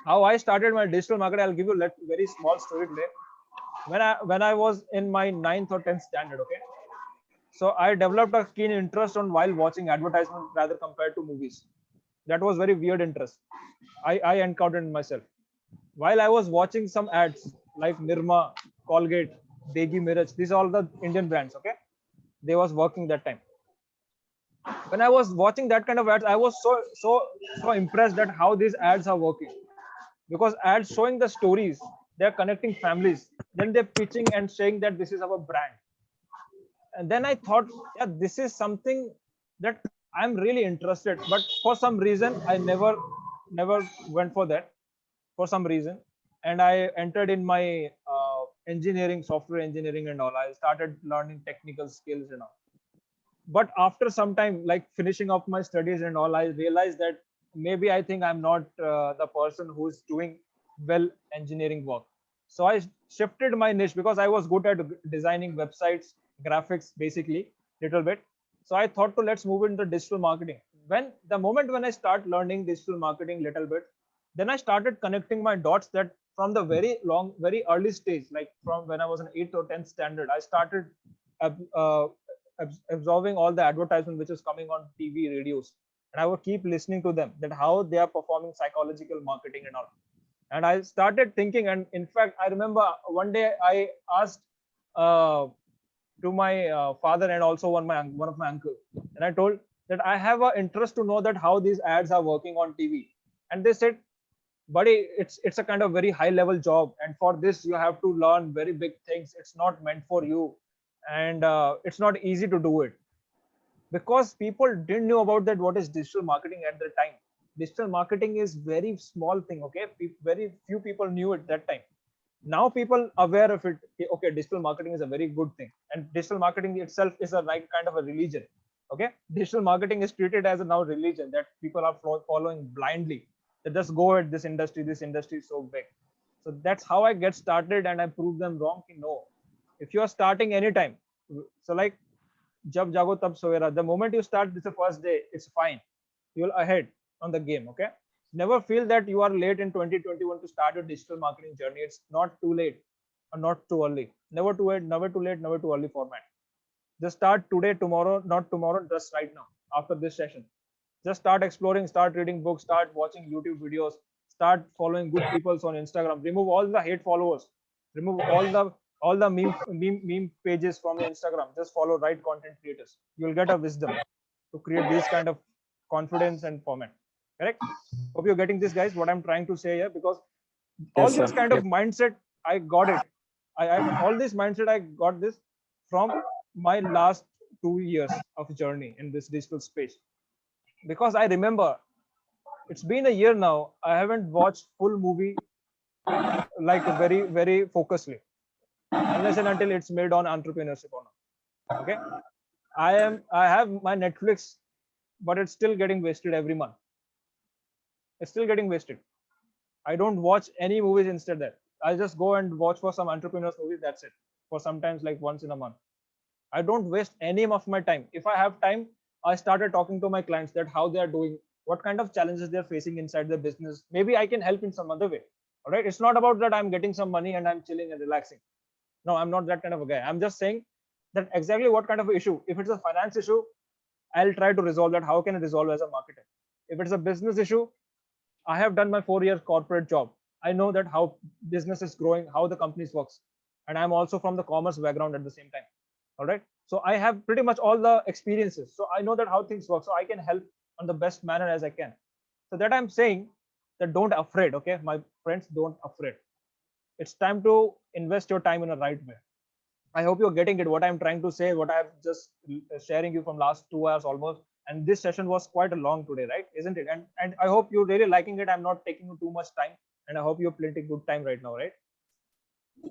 how I started my digital marketing. I'll give you a very small story today. When I was in my 9th or 10th standard, okay. So I developed a keen interest on while watching advertisement rather compared to movies. That was very weird interest. I encountered in myself while I was watching some ads like Nirma, Colgate, Degi Mirach. These are all the Indian brands. Okay, they was working that time. When I was watching that kind of ads, I was so impressed at how these ads are working, because ads showing the stories, they're connecting families, then they're pitching and saying that this is our brand. And then I thought, yeah, this is something that I'm really interested, but for some reason I never went for that for some reason. And I entered in my engineering, software engineering and all. I started learning technical skills and all. But after some time, like finishing up my studies and all, I realized that maybe I think I'm not the person who's doing well engineering work. So I shifted my niche because I was good at designing websites, graphics, basically little bit. So I thought to let's move into digital marketing. When the moment when I start learning digital marketing little bit, then I started connecting my dots that from the very early stage, like from when I was in 8th or 10th standard, I started uh, absorbing all the advertisement which is coming on TV, radios, and I would keep listening to them, that how they are performing psychological marketing and all. And I started thinking, and in fact, I remember one day I asked uh, to my father and also one of my uncle, and I told that I have an interest to know that how these ads are working on TV, and they said, buddy, it's a kind of very high level job, and for this you have to learn very big things. It's not meant for you, and it's not easy to do it, because people didn't know about that what is digital marketing at the time. Digital marketing is very small thing, okay. Very few people knew it that time. Now people aware of it. Okay, digital marketing is a very good thing, and digital marketing itself is a right kind of a religion. Okay, digital marketing is treated as a now religion that people are following blindly. They just go at this industry. This industry is so big. So that's how I get started, and I prove them wrong. No, if you are starting anytime, so like jab jago tab soera, the moment you start this the first day, it's fine. You'll ahead on the game. Okay, never feel that you are late in 2021 to start your digital marketing journey. It's not too late or not too early. Never too late, never too late, never too early format. Just start today, tomorrow, not tomorrow, just right now. After this session, just start exploring, start reading books, start watching YouTube videos, start following good people on Instagram. Remove all the hate followers, remove all the meme pages from the Instagram. Just follow right content creators. You'll get a wisdom to create this kind of confidence and format. Correct? Hope you're getting this, guys, what I'm trying to say here, because all Yes, this sir. kind of mindset, I got it. I all this mindset, I got this from my last 2 years of journey in this digital space. Because I remember it's been a year now. I haven't watched full movie like very focusedly, unless and until it's made on entrepreneurship or not. Okay, I have my Netflix, but it's still getting wasted every month. It's still getting wasted. I don't watch any movies instead that. I just go and watch for some entrepreneurs movies. That's it. For sometimes like once in a month. I don't waste any of my time. If I have time, I started talking to my clients that how they are doing, what kind of challenges they're facing inside their business. Maybe I can help in some other way. All right. It's not about that I'm getting some money and I'm chilling and relaxing. No, I'm not that kind of a guy. I'm just saying that exactly what kind of issue. If it's a finance issue, I'll try to resolve that. How can I resolve as a marketer? If it's a business issue, I have done my 4 year corporate job. I know that how business is growing, how the companies works. And I'm also from the commerce background at the same time. All right. So I have pretty much all the experiences. So I know that how things work. So I can help on the best manner as I can. So that I'm saying that don't afraid. Okay. My friends, don't afraid. It's time to invest your time in a right way. I hope you're getting it. What I'm trying to say, what I'm just sharing you from last 2 hours almost. And this session was quite a long today, right? Isn't it? And I hope you're really liking it. I'm not taking you too much time, and I hope you're plenty good time right now, right?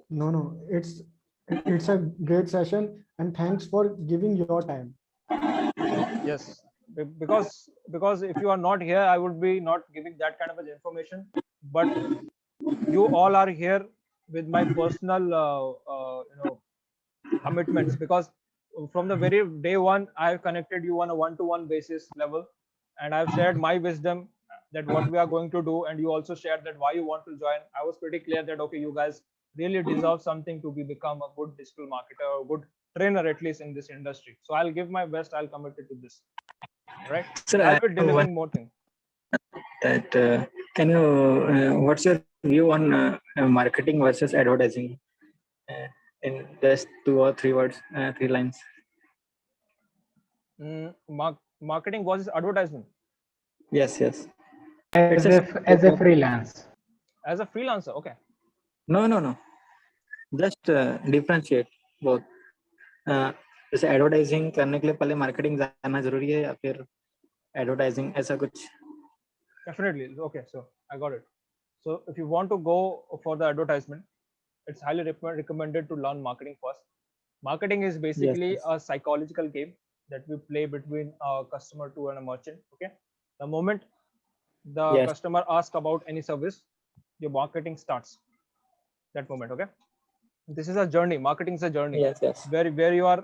No, it's a great session, and thanks for giving your time. Yes, because if you are not here, I would be not giving that kind of information. But you all are here with my personal, commitments, because from the very day one, I've connected you on a one-to-one basis level, and I've shared my wisdom that what we are going to do, and you also shared that why you want to join. I was pretty clear that okay, you guys really deserve something to become a good digital marketer or good trainer at least in this industry. So I'll give my best. I'll commit it to this. Right? Sir, I'll I be have delivering one more things. that can you what's your view on marketing versus advertising in just 2 or 3 words, 3 lines? Marketing versus advertisement. Yes, yes. As It's a if as a freelance. As a freelancer, okay. no. Just differentiate both. जैसे advertising करने के लिए पहले marketing जाना जरूरी है या फिर एडवर्टाइजिंग ऐसा कुछ? Definitely. Okay, so I got it. So if you want to go for the advertisement, it's highly recommended to learn marketing first. Marketing is basically Yes. a psychological game that we play between a customer to and a merchant. Okay, the moment the Yes. customer asks about any service, your marketing starts. That moment, okay. This is a journey. Marketing is a journey. Yes. Where you are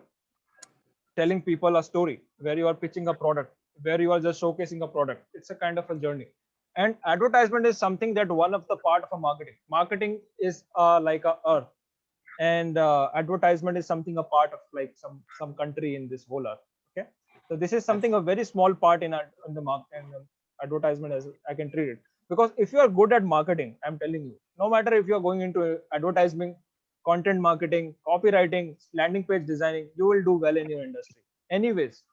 telling people a story, where you are pitching a product, where you are just showcasing a product. It's a kind of a journey. And advertisement is something that one of the part of a marketing. Marketing is like a earth, and advertisement is something a part of like some country in this whole earth. Okay, so this is something a very small part in the market and advertisement, as I can treat it. Because if you are good at marketing, I'm telling you, no matter if you are going into advertising, content marketing, copywriting, landing page designing, you will do well in your industry. Anyways,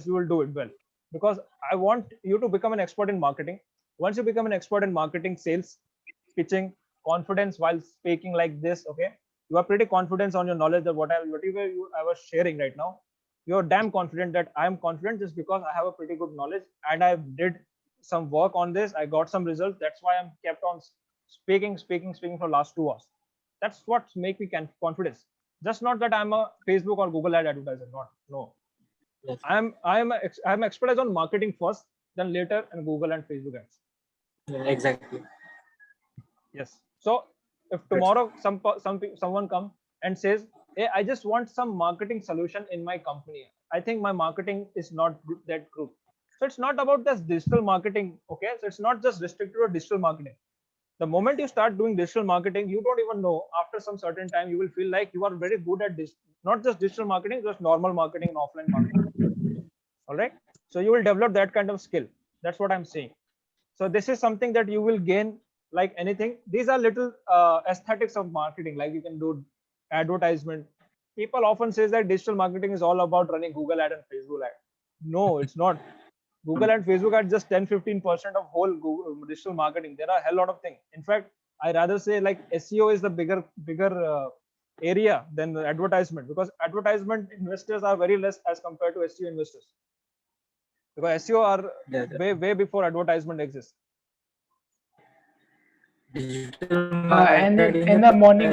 you will do it well. Because I want you to become an expert in marketing. Once you become an expert in marketing, sales, pitching, confidence while speaking like this, okay, you are pretty confident on your knowledge that whatever I was sharing right now, you're damn confident that I am confident just because I have a pretty good knowledge and I did some work on this. I got some results. That's why I'm kept on speaking for last 2 hours. That's what make me confidence. Just not that I'm a Facebook or Google ad advertiser. Not no. Yes. I'm expertise on marketing first, then later and Google and Facebook ads. Yeah, exactly. Yes. So if tomorrow someone come and says, "Hey, I just want some marketing solution in my company. I think my marketing is not that good." So it's not about this digital marketing. Okay. So it's not just restricted to digital marketing. The moment you start doing digital marketing, you don't even know, after some certain time you will feel like you are very good at this, not just digital marketing, just normal marketing and offline marketing. All right, so you will develop that kind of skill. That's what I'm saying. So this is something that you will gain like anything. These are little aesthetics of marketing, like you can do advertisement. People often say that digital marketing is all about running Google ad and Facebook ad. No, it's not. Google and Facebook are just 10-15% of whole Google, digital marketing. There are a hell lot of things. In fact, I rather say like SEO is the bigger area than the advertisement, because advertisement investors are very less as compared to SEO investors. Because SEO are way before advertisement exists. And in the morning.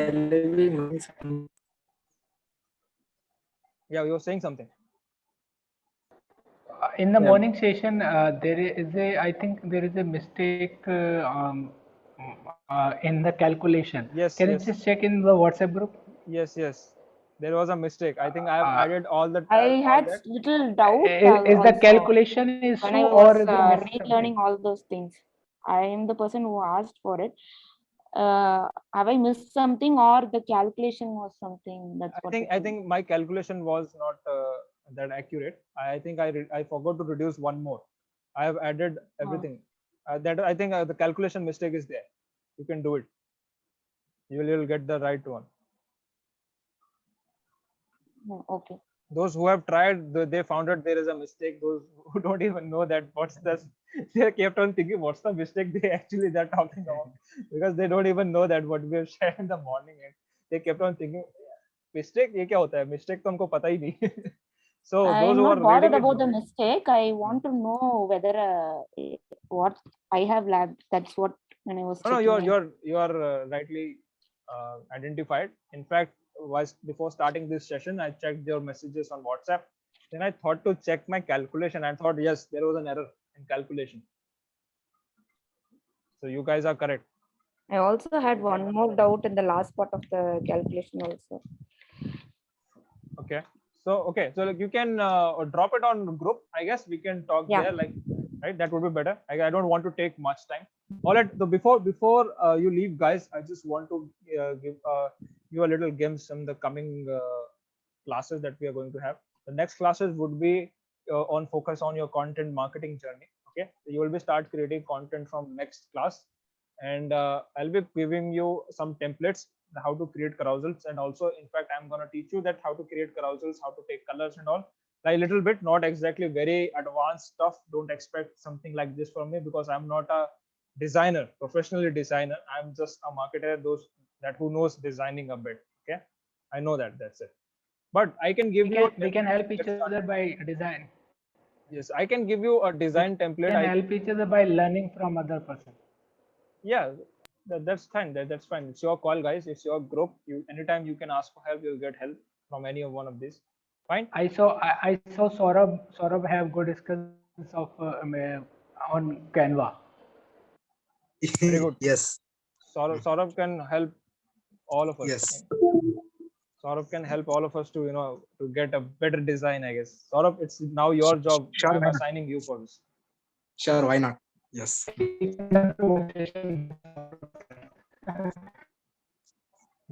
Yeah, you were saying something. In the morning session, there is I think there is a mistake in the calculation. Yes. Can you just check in the WhatsApp group? Yes. There was a mistake. I think I have added all the. I had little doubt. Is the calculation is when true I was or is it relearning all those things? I am the person who asked for it. Have I missed something, or the calculation was something? That's what I think my calculation was not that accurate. I think I forgot to reduce one more. I have added everything. That I think the calculation mistake is there. You can do it. You'll get the right one. Okay. Those who have tried, they found out there is a mistake. Those who don't even know that what's this, they kept on thinking what's the mistake they're talking about, because they don't even know that what we have shared in the morning, and they kept on thinking mistake ये क्या होता है, mistake तो हमको पता ही नहीं. So those I'm who are not bothered reading about the mistake. I want to know whether what I have lagged. That's what when I was. No, you are rightly identified. In fact, before starting this session, I checked your messages on WhatsApp. Then I thought to check my calculation. I thought, yes, there was an error in calculation. So you guys are correct. I also had one more doubt in the last part of the calculation also. Okay. So like you can drop it on group. I guess we can talk there. Like right? That would be better. I don't want to take much time. All right. So before you leave, guys, I just want to give you a little glimpse on the coming classes that we are going to have. The next classes would be on focus on your content marketing journey. Okay, so you will be start creating content from next class, and I'll be giving you some templates how to create carousels, and also in fact I'm going to teach you that how to create carousels, how to take colors and all, like a little bit, not exactly very advanced stuff. Don't expect something like this from me because I'm not a designer, professionally designer. I'm just a marketer, those that who knows designing a bit. Okay, I know that, that's it. But I can give you We can help to each get started. other by design. Yes, I can give you a We design template. can help each other by learning from other person. Yeah, that's fine. That's fine. It's your call, guys. It's your group. You anytime you can ask for help, you'll get help from any of one of these. Fine. I saw Saurabh have good skills of on Canva. Very good. Yes. Saurabh can help all of us. Yes. Saurabh can help all of us to to get a better design, I guess. Saurabh, it's now your job. Sure. I'm Why not? assigning you for this. Sure. Why not? Yes.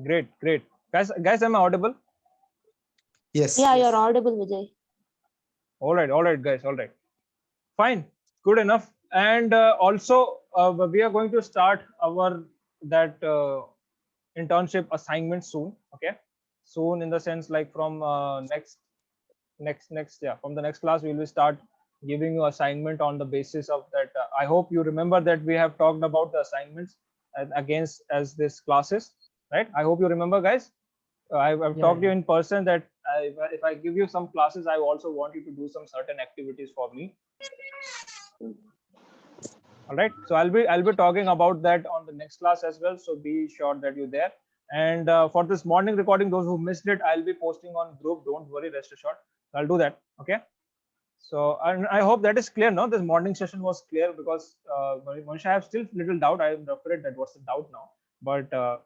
Great, great. Guys, am I audible? Yes. Yeah, Yes. you're audible, Vijay. All right, guys. All right. Fine, good enough. And also we are going to start our that internship assignment soon. Okay, soon in the sense like from next yeah, from the next class we will start giving you assignment on the basis of that. I hope you remember that we have talked about the assignments against as this classes, right? I hope you remember, guys. I've Yeah, talked to you yeah. in person that if I give you some classes, I also want you to do some certain activities for me. All right, so I'll be talking about that on the next class as well, so be sure that you're there. And for this morning recording, those who missed it, I'll be posting on group. Don't worry, rest assured, I'll do that. Okay, so and I hope that is clear now. This morning session was clear because Manisha, I have still little doubt. I'm afraid that what's the doubt now, but